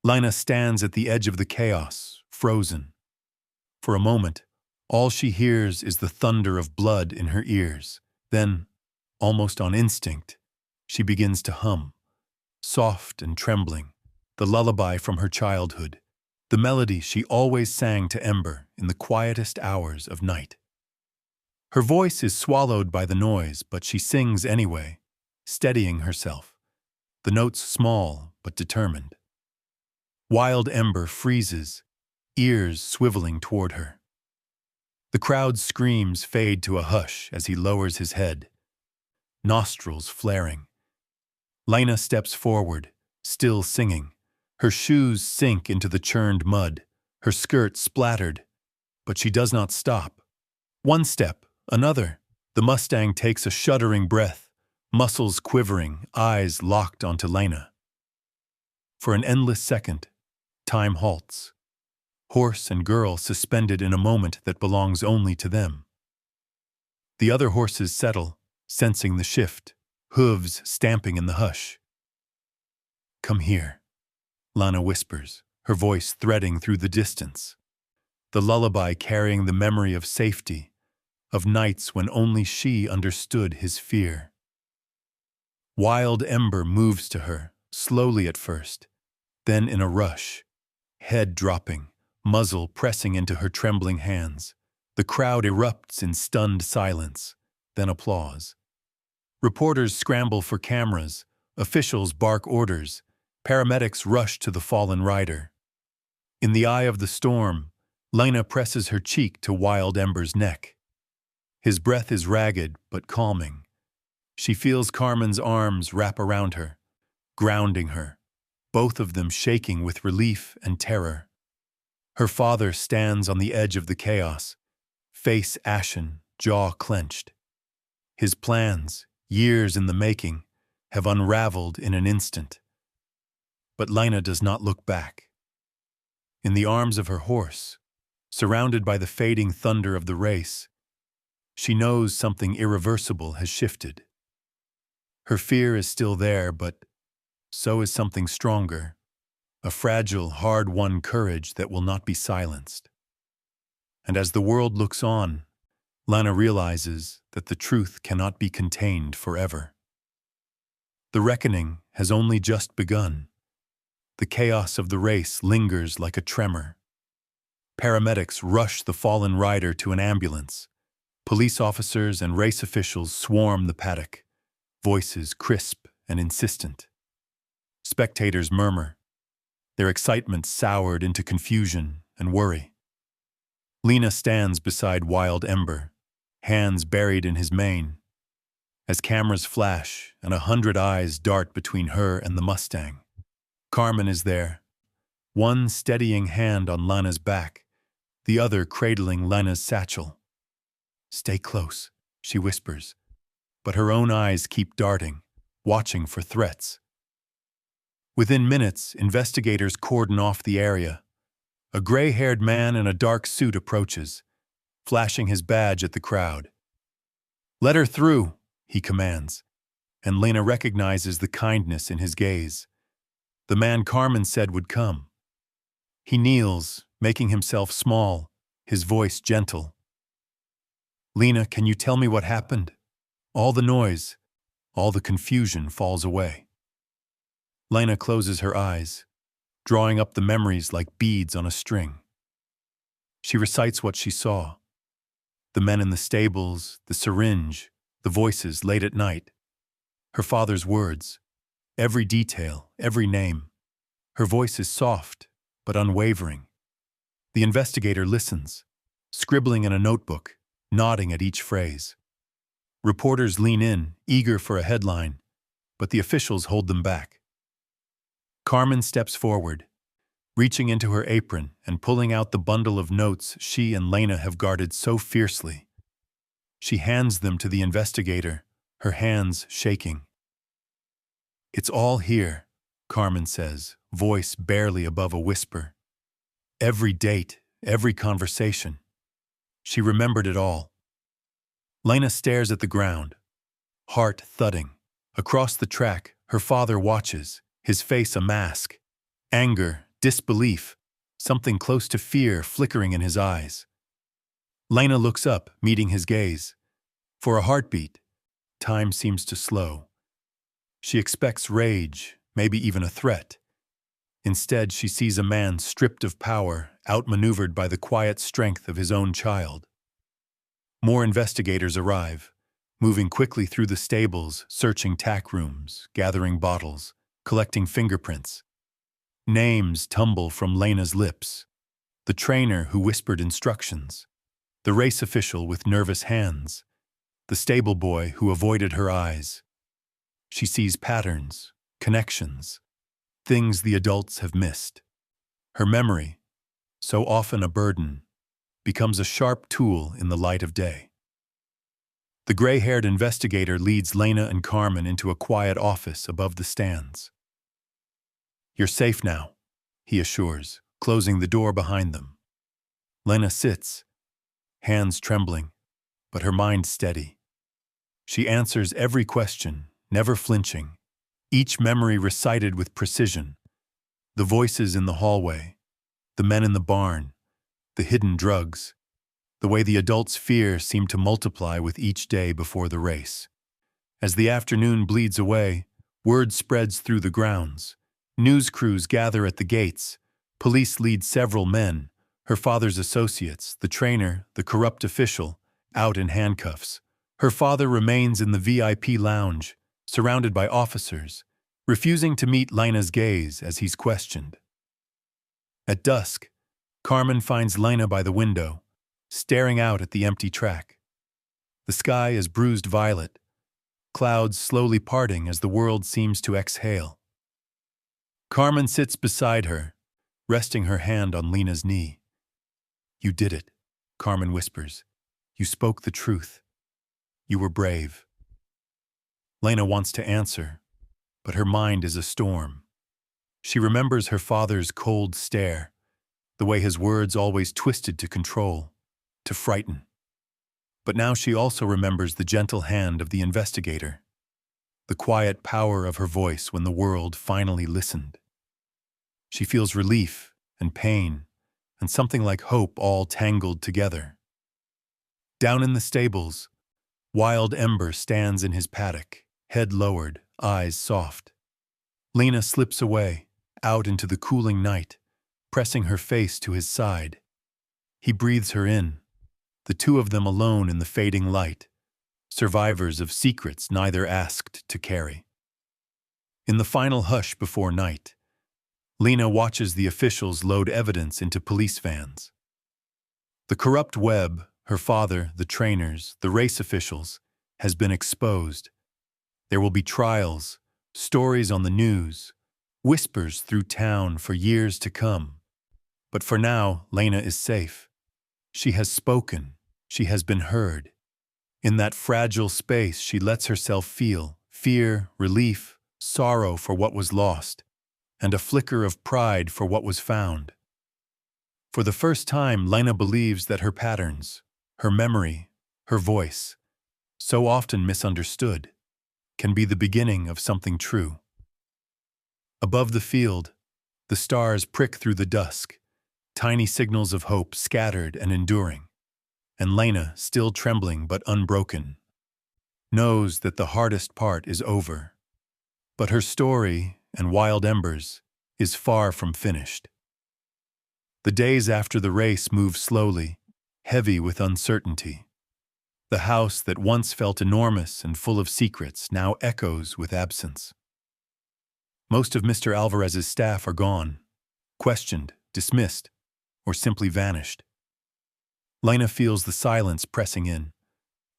Lina stands at the edge of the chaos, frozen. For a moment, all she hears is the thunder of blood in her ears. Then, almost on instinct, she begins to hum, soft and trembling, the lullaby from her childhood, the melody she always sang to Ember in the quietest hours of night. Her voice is swallowed by the noise, but she sings anyway, steadying herself, the notes small but determined. Wild Ember freezes, ears swiveling toward her. The crowd's screams fade to a hush as he lowers his head, nostrils flaring. Lina steps forward, still singing. Her shoes sink into the churned mud, her skirt splattered. But she does not stop. One step, another. The Mustang takes a shuddering breath, muscles quivering, eyes locked onto Lena. For an endless second, time halts. Horse and girl suspended in a moment that belongs only to them. The other horses settle, sensing the shift, hooves stamping in the hush. "Come here," Lana whispers, her voice threading through the distance. The lullaby carrying the memory of safety, of nights when only she understood his fear. Wild Ember moves to her, slowly at first, then in a rush, head dropping, muzzle pressing into her trembling hands. The crowd erupts in stunned silence, then applause. Reporters scramble for cameras, officials bark orders, paramedics rush to the fallen rider. In the eye of the storm, Lena presses her cheek to Wild Ember's neck. His breath is ragged but calming. She feels Carmen's arms wrap around her, grounding her, both of them shaking with relief and terror. Her father stands on the edge of the chaos, face ashen, jaw clenched. His plans, years in the making, have unraveled in an instant. But Lena does not look back. In the arms of her horse, surrounded by the fading thunder of the race, she knows something irreversible has shifted. Her fear is still there, but so is something stronger, a fragile, hard-won courage that will not be silenced. And as the world looks on, Lana realizes that the truth cannot be contained forever. The reckoning has only just begun. The chaos of the race lingers like a tremor. Paramedics rush the fallen rider to an ambulance. Police officers and race officials swarm the paddock, voices crisp and insistent. Spectators murmur, their excitement soured into confusion and worry. Lena stands beside Wild Ember, hands buried in his mane. As cameras flash and 100 eyes dart between her and the Mustang, Carmen is there, one steadying hand on Lena's back, the other cradling Lena's satchel. "Stay close," she whispers, but her own eyes keep darting, watching for threats. Within minutes, investigators cordon off the area. A gray-haired man in a dark suit approaches, flashing his badge at the crowd. "Let her through," he commands, and Lena recognizes the kindness in his gaze. The man Carmen said would come. He kneels, making himself small, his voice gentle. "Lena, can you tell me what happened?" All the noise, all the confusion falls away. Lena closes her eyes, drawing up the memories like beads on a string. She recites what she saw. The men in the stables, the syringe, the voices late at night. Her father's words, every detail, every name. Her voice is soft, but unwavering. The investigator listens, scribbling in a notebook, nodding at each phrase. Reporters lean in, eager for a headline, but the officials hold them back. Carmen steps forward, reaching into her apron and pulling out the bundle of notes she and Lena have guarded so fiercely. She hands them to the investigator, her hands shaking. "It's all here," Carmen says, voice barely above a whisper. Every date, every conversation. She remembered it all. Lena stares at the ground, heart thudding. Across the track, her father watches, his face a mask. Anger, disbelief, something close to fear flickering in his eyes. Lena looks up, meeting his gaze. For a heartbeat, time seems to slow. She expects rage, maybe even a threat. Instead, she sees a man stripped of power, outmaneuvered by the quiet strength of his own child. More investigators arrive, moving quickly through the stables, searching tack rooms, gathering bottles, collecting fingerprints. Names tumble from Lena's lips. The trainer who whispered instructions. The race official with nervous hands. The stable boy who avoided her eyes. She sees patterns, connections, things the adults have missed. Her memory, so often a burden, becomes a sharp tool in the light of day. The gray-haired investigator leads Lena and Carmen into a quiet office above the stands. "You're safe now," he assures, closing the door behind them. Lena sits, hands trembling, but her mind steady. She answers every question, never flinching, each memory recited with precision. The voices in the hallway, the men in the barn, the hidden drugs, the way the adults' fear seemed to multiply with each day before the race. As the afternoon bleeds away, word spreads through the grounds. News crews gather at the gates. Police lead several men, her father's associates, the trainer, the corrupt official, out in handcuffs. Her father remains in the VIP lounge, surrounded by officers, refusing to meet Lena's gaze as he's questioned. At dusk, Carmen finds Lena by the window, staring out at the empty track. The sky is bruised violet, clouds slowly parting as the world seems to exhale. Carmen sits beside her, resting her hand on Lena's knee. "You did it," Carmen whispers. "You spoke the truth. You were brave." Lena wants to answer, but her mind is a storm. She remembers her father's cold stare, the way his words always twisted to control, to frighten. But now she also remembers the gentle hand of the investigator, the quiet power of her voice when the world finally listened. She feels relief and pain and something like hope all tangled together. Down in the stables, Wild Ember stands in his paddock, head lowered, eyes soft. Lena slips away, out into the cooling night, pressing her face to his side. He breathes her in, the two of them alone in the fading light, survivors of secrets neither asked to carry. In the final hush before night, Lena watches the officials load evidence into police vans. The corrupt web, her father, the trainers, the race officials, has been exposed. There will be trials, stories on the news, whispers through town for years to come. But for now, Lena is safe. She has spoken. She has been heard. In that fragile space, she lets herself feel fear, relief, sorrow for what was lost, and a flicker of pride for what was found. For the first time, Lena believes that her patterns, her memory, her voice, so often misunderstood, can be the beginning of something true. Above the field, the stars prick through the dusk, tiny signals of hope scattered and enduring. And Lena, still trembling but unbroken, knows that the hardest part is over. But her story, and Wild Embers, is far from finished. The days after the race move slowly, heavy with uncertainty. The house that once felt enormous and full of secrets now echoes with absence. Most of Mr. Alvarez's staff are gone, questioned, dismissed, or simply vanished. Lena feels the silence pressing in,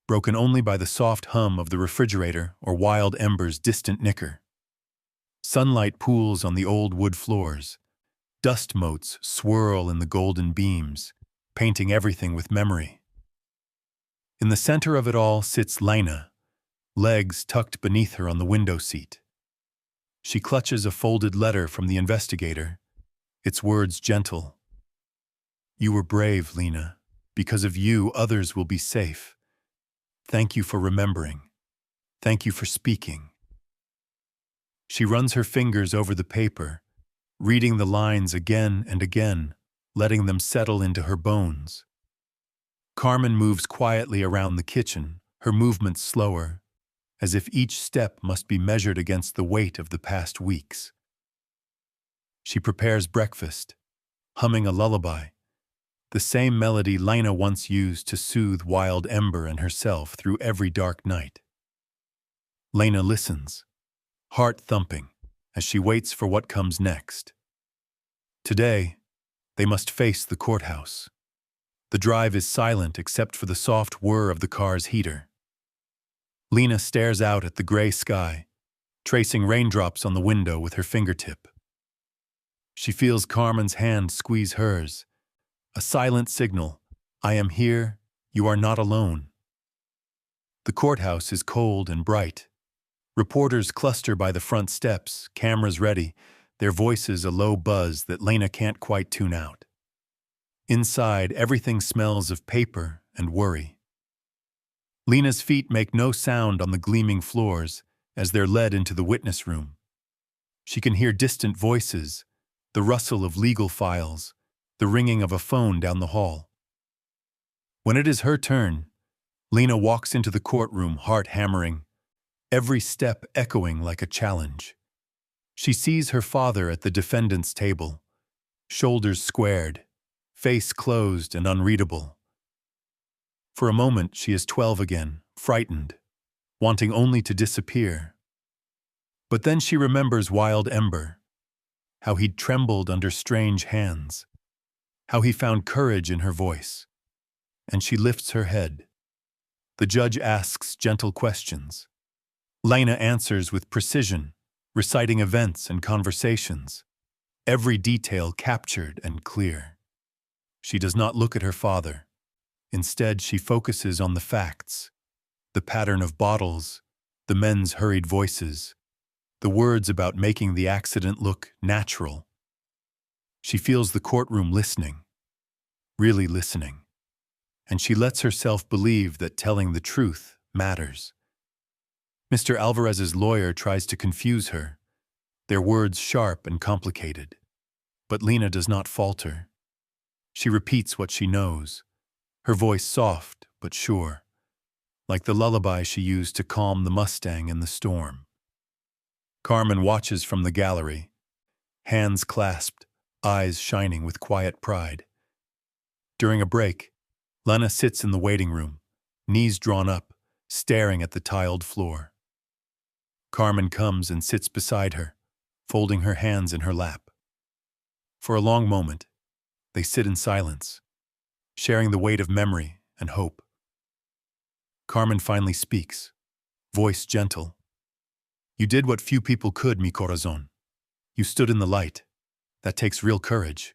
broken only by the soft hum of the refrigerator or Wild Ember's distant nicker. Sunlight pools on the old wood floors. Dust motes swirl in the golden beams, painting everything with memory. In the center of it all sits Lena, legs tucked beneath her on the window seat. She clutches a folded letter from the investigator, its words gentle. "You were brave, Lena. Because of you, others will be safe. Thank you for remembering. Thank you for speaking." She runs her fingers over the paper, reading the lines again and again, letting them settle into her bones. Carmen moves quietly around the kitchen, her movements slower, as if each step must be measured against the weight of the past weeks. She prepares breakfast, humming a lullaby, the same melody Lena once used to soothe Wild Ember and herself through every dark night. Lena listens, heart thumping, as she waits for what comes next. Today, they must face the courthouse. The drive is silent except for the soft whir of the car's heater. Lena stares out at the gray sky, tracing raindrops on the window with her fingertip. She feels Carmen's hand squeeze hers, a silent signal, I am here. You are not alone. The courthouse is cold and bright. Reporters cluster by the front steps, cameras ready, their voices a low buzz that Lena can't quite tune out. Inside, everything smells of paper and worry. Lena's feet make no sound on the gleaming floors as they're led into the witness room. She can hear distant voices, the rustle of legal files, the ringing of a phone down the hall. When it is her turn, Lena walks into the courtroom, heart hammering, every step echoing like a challenge. She sees her father at the defendant's table, shoulders squared, face closed and unreadable. For a moment, she is 12 again, frightened, wanting only to disappear. But then she remembers Wild Ember, how he'd trembled under strange hands, how he found courage in her voice. And she lifts her head. The judge asks gentle questions. Lena answers with precision, reciting events and conversations, every detail captured and clear. She does not look at her father. Instead, she focuses on the facts, the pattern of bottles, the men's hurried voices, the words about making the accident look natural. She feels the courtroom listening, really listening, and she lets herself believe that telling the truth matters. Mr. Alvarez's lawyer tries to confuse her, their words sharp and complicated. But Lena does not falter. She repeats what she knows, her voice soft but sure, like the lullaby she used to calm the Mustang in the storm. Carmen watches from the gallery, hands clasped, eyes shining with quiet pride. During a break, Lena sits in the waiting room, knees drawn up, staring at the tiled floor. Carmen comes and sits beside her, folding her hands in her lap. For a long moment, they sit in silence, sharing the weight of memory and hope. Carmen finally speaks, voice gentle. You did what few people could, mi corazón. You stood in the light. That takes real courage.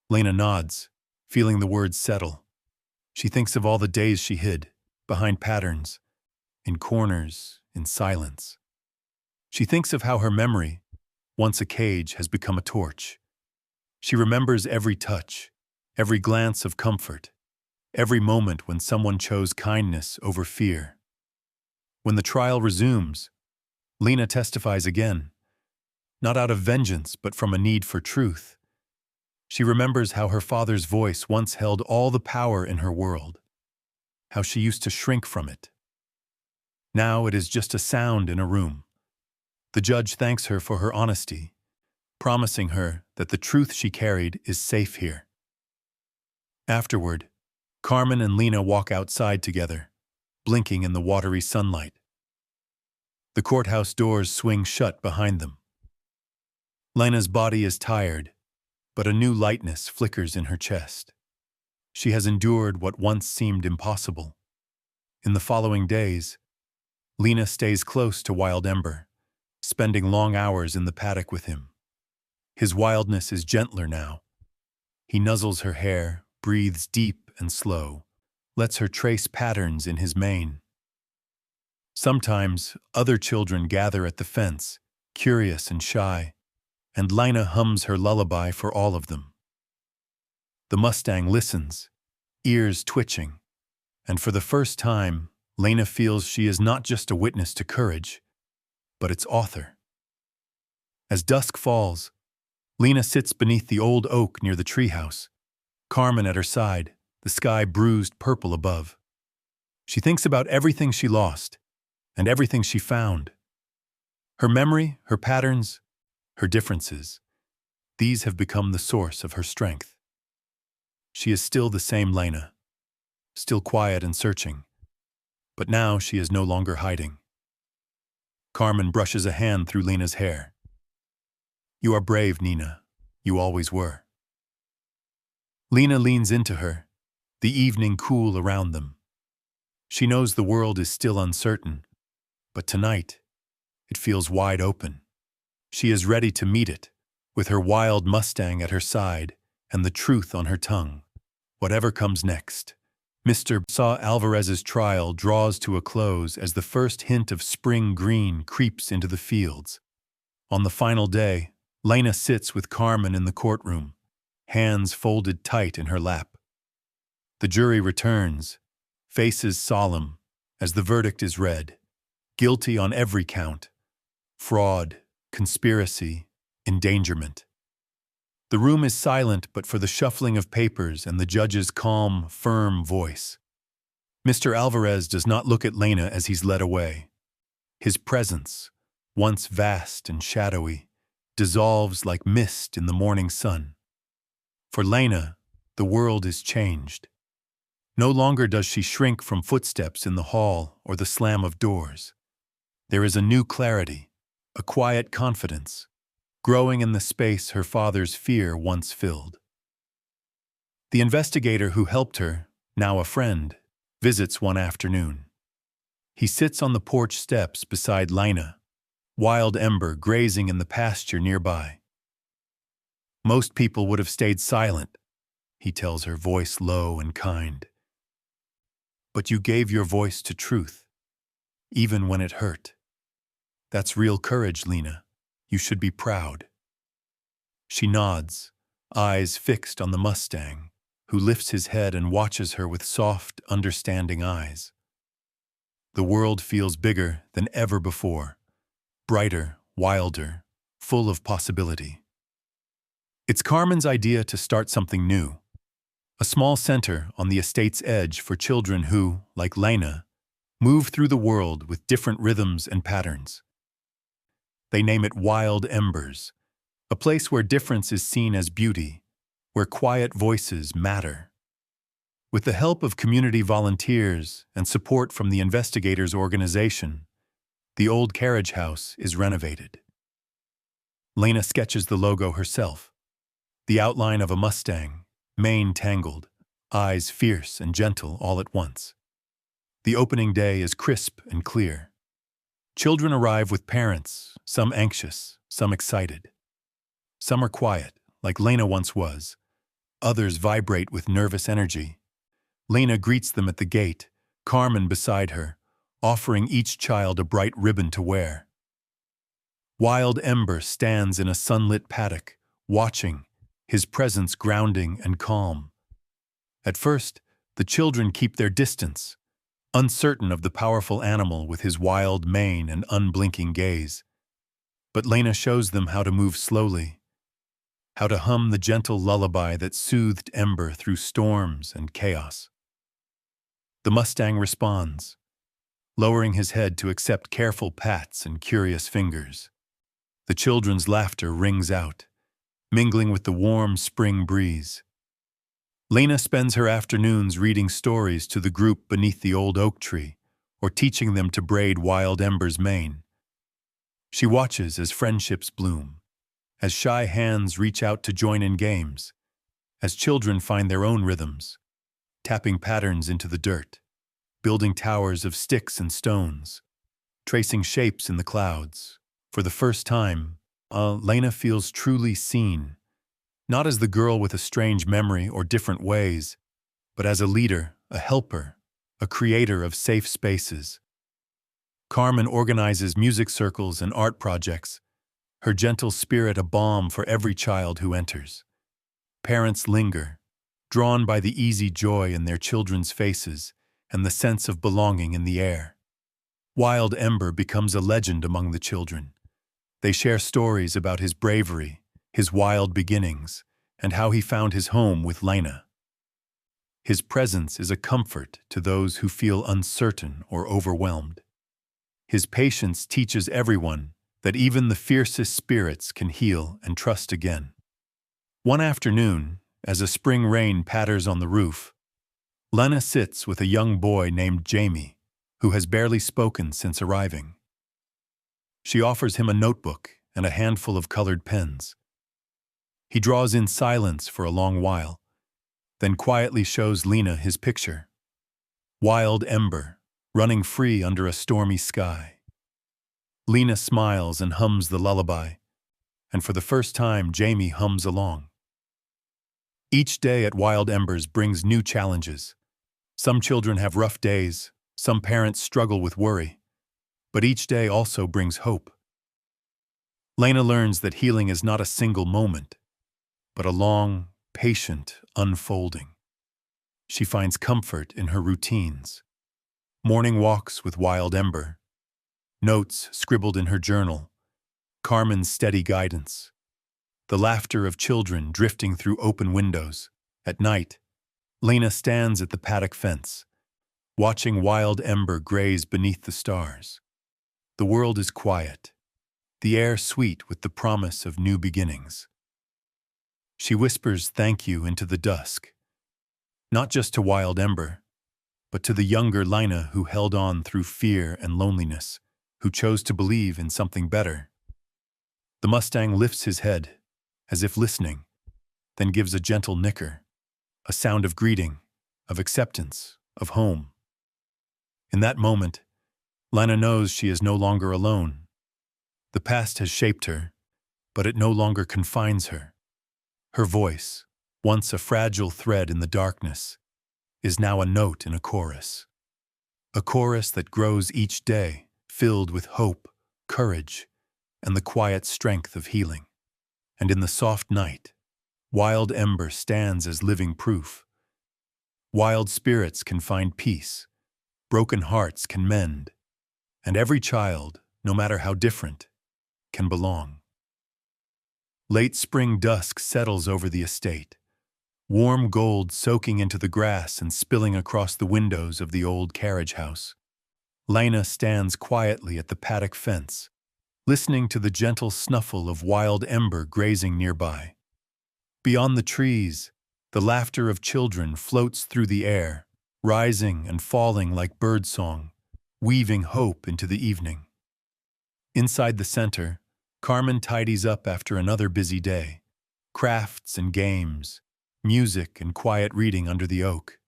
Lena nods, feeling the words settle. She thinks of all the days she hid, behind patterns, in corners, in silence. She thinks of how her memory, once a cage, has become a torch. She remembers every touch, every glance of comfort, every moment when someone chose kindness over fear. When the trial resumes, Lena testifies again, not out of vengeance but from a need for truth. She remembers how her father's voice once held all the power in her world, how she used to shrink from it. Now it is just a sound in a room. The judge thanks her for her honesty, promising her that the truth she carried is safe here. Afterward, Carmen and Lena walk outside together, blinking in the watery sunlight. The courthouse doors swing shut behind them. Lena's body is tired, but a new lightness flickers in her chest. She has endured what once seemed impossible. In the following days, Lena stays close to Wild Ember, spending long hours in the paddock with him. His wildness is gentler now. He nuzzles her hair, breathes deep and slow, lets her trace patterns in his mane. Sometimes, other children gather at the fence, curious and shy, and Lena hums her lullaby for all of them. The Mustang listens, ears twitching, and for the first time, Lena feels she is not just a witness to courage, but its author. As dusk falls, Lena sits beneath the old oak near the treehouse, Carmen at her side, the sky bruised purple above. She thinks about everything she lost and everything she found. Her memory, her patterns, her differences, these have become the source of her strength. She is still the same Lena, still quiet and searching, but now she is no longer hiding. Carmen brushes a hand through Lena's hair. You are brave, Nina. You always were. Lena leans into her, the evening cool around them. She knows the world is still uncertain, but tonight, it feels wide open. She is ready to meet it, with her wild Mustang at her side and the truth on her tongue. whatever comes next. Mr. Saw Alvarez's trial draws to a close as the first hint of spring green creeps into the fields. On the final day, Lena sits with Carmen in the courtroom, hands folded tight in her lap. The jury returns, faces solemn, as the verdict is read. Guilty on every count: fraud, conspiracy, endangerment. The room is silent but for the shuffling of papers and the judge's calm, firm voice. Mr. Alvarez does not look at Lena as he's led away. His presence, once vast and shadowy, dissolves like mist in the morning sun. For Lena, the world is changed. No longer does she shrink from footsteps in the hall or the slam of doors. There is a new clarity, a quiet confidence, growing in the space her father's fear once filled. The investigator who helped her, now a friend, visits one afternoon. He sits on the porch steps beside Lena, Wild Ember grazing in the pasture nearby. Most people would have stayed silent, he tells her, voice low and kind. But you gave your voice to truth, even when it hurt. That's real courage, Lena. You should be proud. She nods, eyes fixed on the Mustang, who lifts his head and watches her with soft, understanding eyes. The world feels bigger than ever before, brighter, wilder, full of possibility. It's Carmen's idea to start something new, a small center on the estate's edge for children who, like Lena, move through the world with different rhythms and patterns. They name it Wild Embers, a place where difference is seen as beauty, where quiet voices matter. With the help of community volunteers and support from the investigators' organization, the old carriage house is renovated. Lena sketches the logo herself, the outline of a Mustang, mane tangled, eyes fierce and gentle all at once. The opening day is crisp and clear. Children arrive with parents, some anxious, some excited. Some are quiet, like Lena once was. Others vibrate with nervous energy. Lena greets them at the gate, Carmen beside her, offering each child a bright ribbon to wear. Wild Ember stands in a sunlit paddock, watching, his presence grounding and calm. At first, the children keep their distance, uncertain of the powerful animal with his wild mane and unblinking gaze. But Lena shows them how to move slowly, how to hum the gentle lullaby that soothed Ember through storms and chaos. The Mustang responds, lowering his head to accept careful pats and curious fingers. The children's laughter rings out, mingling with the warm spring breeze. Lena spends her afternoons reading stories to the group beneath the old oak tree, or teaching them to braid Wild Ember's mane. She watches as friendships bloom, as shy hands reach out to join in games, as children find their own rhythms, tapping patterns into the dirt, building towers of sticks and stones, tracing shapes in the clouds. For the first time, Lena feels truly seen, not as the girl with a strange memory or different ways, but as a leader, a helper, a creator of safe spaces. Carmen organizes music circles and art projects, her gentle spirit a balm for every child who enters. Parents linger, drawn by the easy joy in their children's faces and the sense of belonging in the air. Wild Ember becomes a legend among the children. They share stories about his bravery, his wild beginnings, and how he found his home with Lena. His presence is a comfort to those who feel uncertain or overwhelmed. His patience teaches everyone that even the fiercest spirits can heal and trust again. One afternoon, as a spring rain patters on the roof, Lena sits with a young boy named Jamie, who has barely spoken since arriving. She offers him a notebook and a handful of colored pens. He draws in silence for a long while, then quietly shows Lena his picture. Wild Ember, running free under a stormy sky. Lena smiles and hums the lullaby, and for the first time Jamie hums along. Each day at Wild Embers brings new challenges. Some children have rough days, some parents struggle with worry, but each day also brings hope. Lena learns that healing is not a single moment, but a long, patient unfolding. She finds comfort in her routines. Morning walks with Wild Ember, notes scribbled in her journal, Carmen's steady guidance, the laughter of children drifting through open windows. At night, Lena stands at the paddock fence, watching Wild Ember graze beneath the stars. The world is quiet, the air sweet with the promise of new beginnings. She whispers thank you into the dusk, not just to Wild Ember, but to the younger Lena who held on through fear and loneliness, who chose to believe in something better. The Mustang lifts his head, as if listening, then gives a gentle nicker, a sound of greeting, of acceptance, of home. In that moment, Lena knows she is no longer alone. The past has shaped her, but it no longer confines her. Her voice, once a fragile thread in the darkness, is now a note in a chorus that grows each day, filled with hope, courage, and the quiet strength of healing. And in the soft night, Wild Ember stands as living proof. Wild spirits can find peace, broken hearts can mend, and every child, no matter how different, can belong. Late spring dusk settles over the estate, warm gold soaking into the grass and spilling across the windows of the old carriage house. Lena stands quietly at the paddock fence, listening to the gentle snuffle of Wild Ember grazing nearby. Beyond the trees, the laughter of children floats through the air, rising and falling like birdsong, weaving hope into the evening. Inside the center, Carmen tidies up after another busy day. Crafts and games, music and quiet reading under the oak.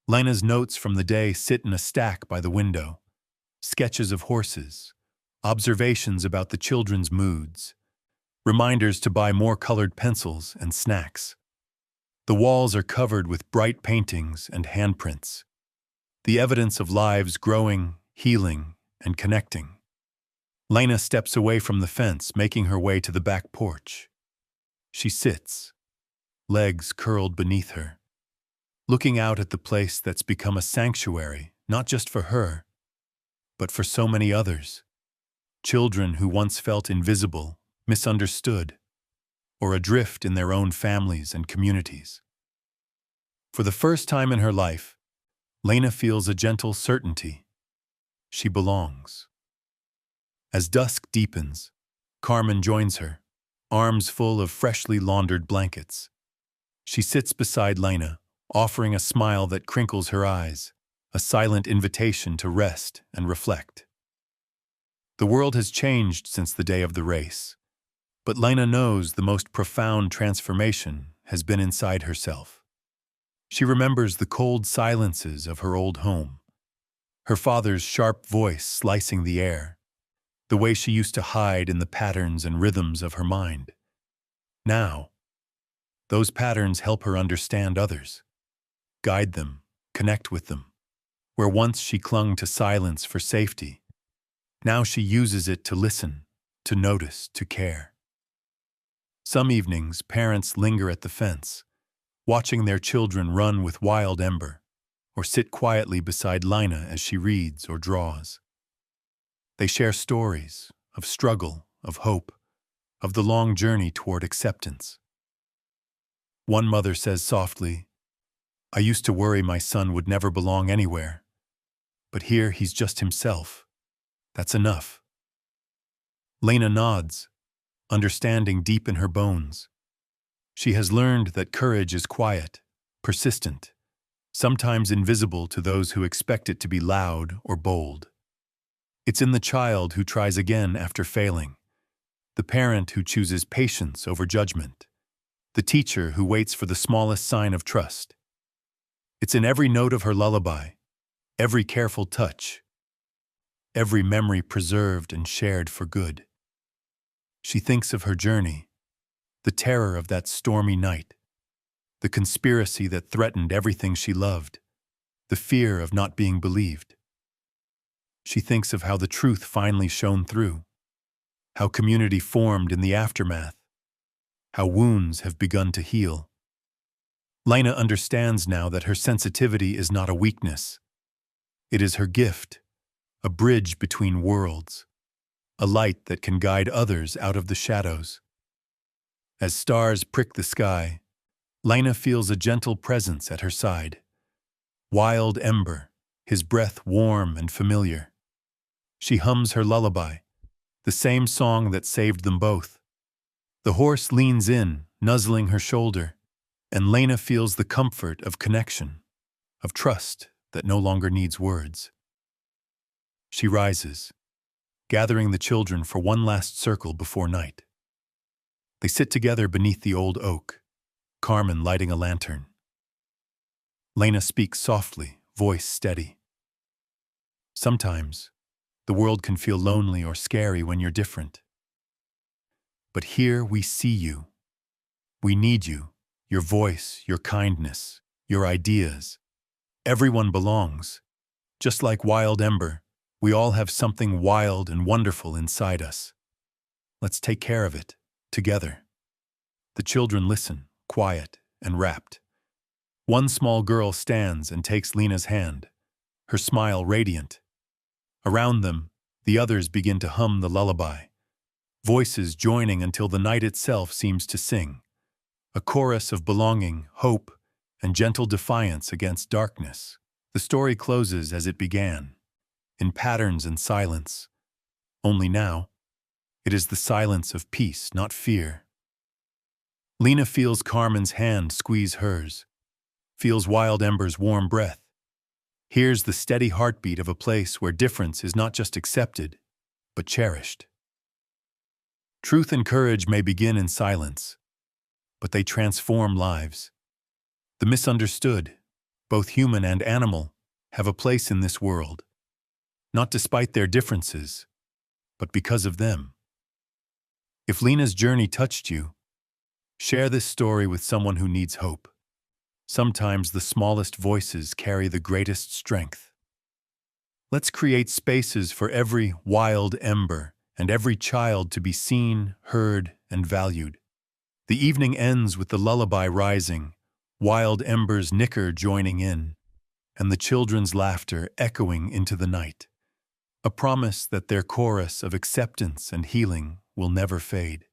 Lena's notes from the day sit in a stack by the window. Sketches of horses, observations about the children's moods, reminders to buy more colored pencils and snacks. The walls are covered with bright paintings and handprints, the evidence of lives growing, healing, and connecting. Lena steps away from the fence, making her way to the back porch. She sits, legs curled beneath her, looking out at the place that's become a sanctuary, not just for her, but for so many others. Children who once felt invisible, misunderstood, or adrift in their own families and communities. For the first time in her life, Lena feels a gentle certainty. She belongs. As dusk deepens, Carmen joins her, arms full of freshly laundered blankets. She sits beside Lena, offering a smile that crinkles her eyes, a silent invitation to rest and reflect. The world has changed since the day of the race, but Lena knows the most profound transformation has been inside herself. She remembers the cold silences of her old home, her father's sharp voice slicing the air, the way she used to hide in the patterns and rhythms of her mind. Now, those patterns help her understand others, guide them, connect with them. Where once she clung to silence for safety, now she uses it to listen, to notice, to care. Some evenings, parents linger at the fence, watching their children run with Wild Ember, or sit quietly beside Lena as she reads or draws. They share stories of struggle, of hope, of the long journey toward acceptance. One mother says softly, "I used to worry my son would never belong anywhere, but here he's just himself. That's enough." Lena nods, understanding deep in her bones. She has learned that courage is quiet, persistent, sometimes invisible to those who expect it to be loud or bold. It's in the child who tries again after failing, the parent who chooses patience over judgment, the teacher who waits for the smallest sign of trust. It's in every note of her lullaby, every careful touch, every memory preserved and shared for good. She thinks of her journey, the terror of that stormy night, the conspiracy that threatened everything she loved, the fear of not being believed. She thinks of how the truth finally shone through, how community formed in the aftermath, how wounds have begun to heal. Lena understands now that her sensitivity is not a weakness. It is her gift, a bridge between worlds, a light that can guide others out of the shadows. As stars prick the sky, Lena feels a gentle presence at her side. Wild Ember, his breath warm and familiar. She hums her lullaby, the same song that saved them both. The horse leans in, nuzzling her shoulder, and Lena feels the comfort of connection, of trust that no longer needs words. She rises, gathering the children for one last circle before night. They sit together beneath the old oak, Carmen lighting a lantern. Lena speaks softly, voice steady. Sometimes, the world can feel lonely or scary when you're different. But here we see you. We need you, your voice, your kindness, your ideas. Everyone belongs. Just like Wild Ember, we all have something wild and wonderful inside us. Let's take care of it, together. The children listen, quiet and rapt. One small girl stands and takes Lena's hand, her smile radiant. Around them, the others begin to hum the lullaby, voices joining until the night itself seems to sing, a chorus of belonging, hope, and gentle defiance against darkness. The story closes as it began, in patterns and silence. Only now, it is the silence of peace, not fear. Lena feels Carmen's hand squeeze hers, feels Wild Ember's warm breath, hears the steady heartbeat of a place where difference is not just accepted, but cherished. Truth and courage may begin in silence, but they transform lives. The misunderstood, both human and animal, have a place in this world, not despite their differences, but because of them. If Lena's journey touched you, share this story with someone who needs hope. Sometimes the smallest voices carry the greatest strength. Let's create spaces for every wild ember and every child to be seen, heard, and valued. The evening ends with the lullaby rising, Wild Ember's nicker joining in, and the children's laughter echoing into the night, a promise that their chorus of acceptance and healing will never fade.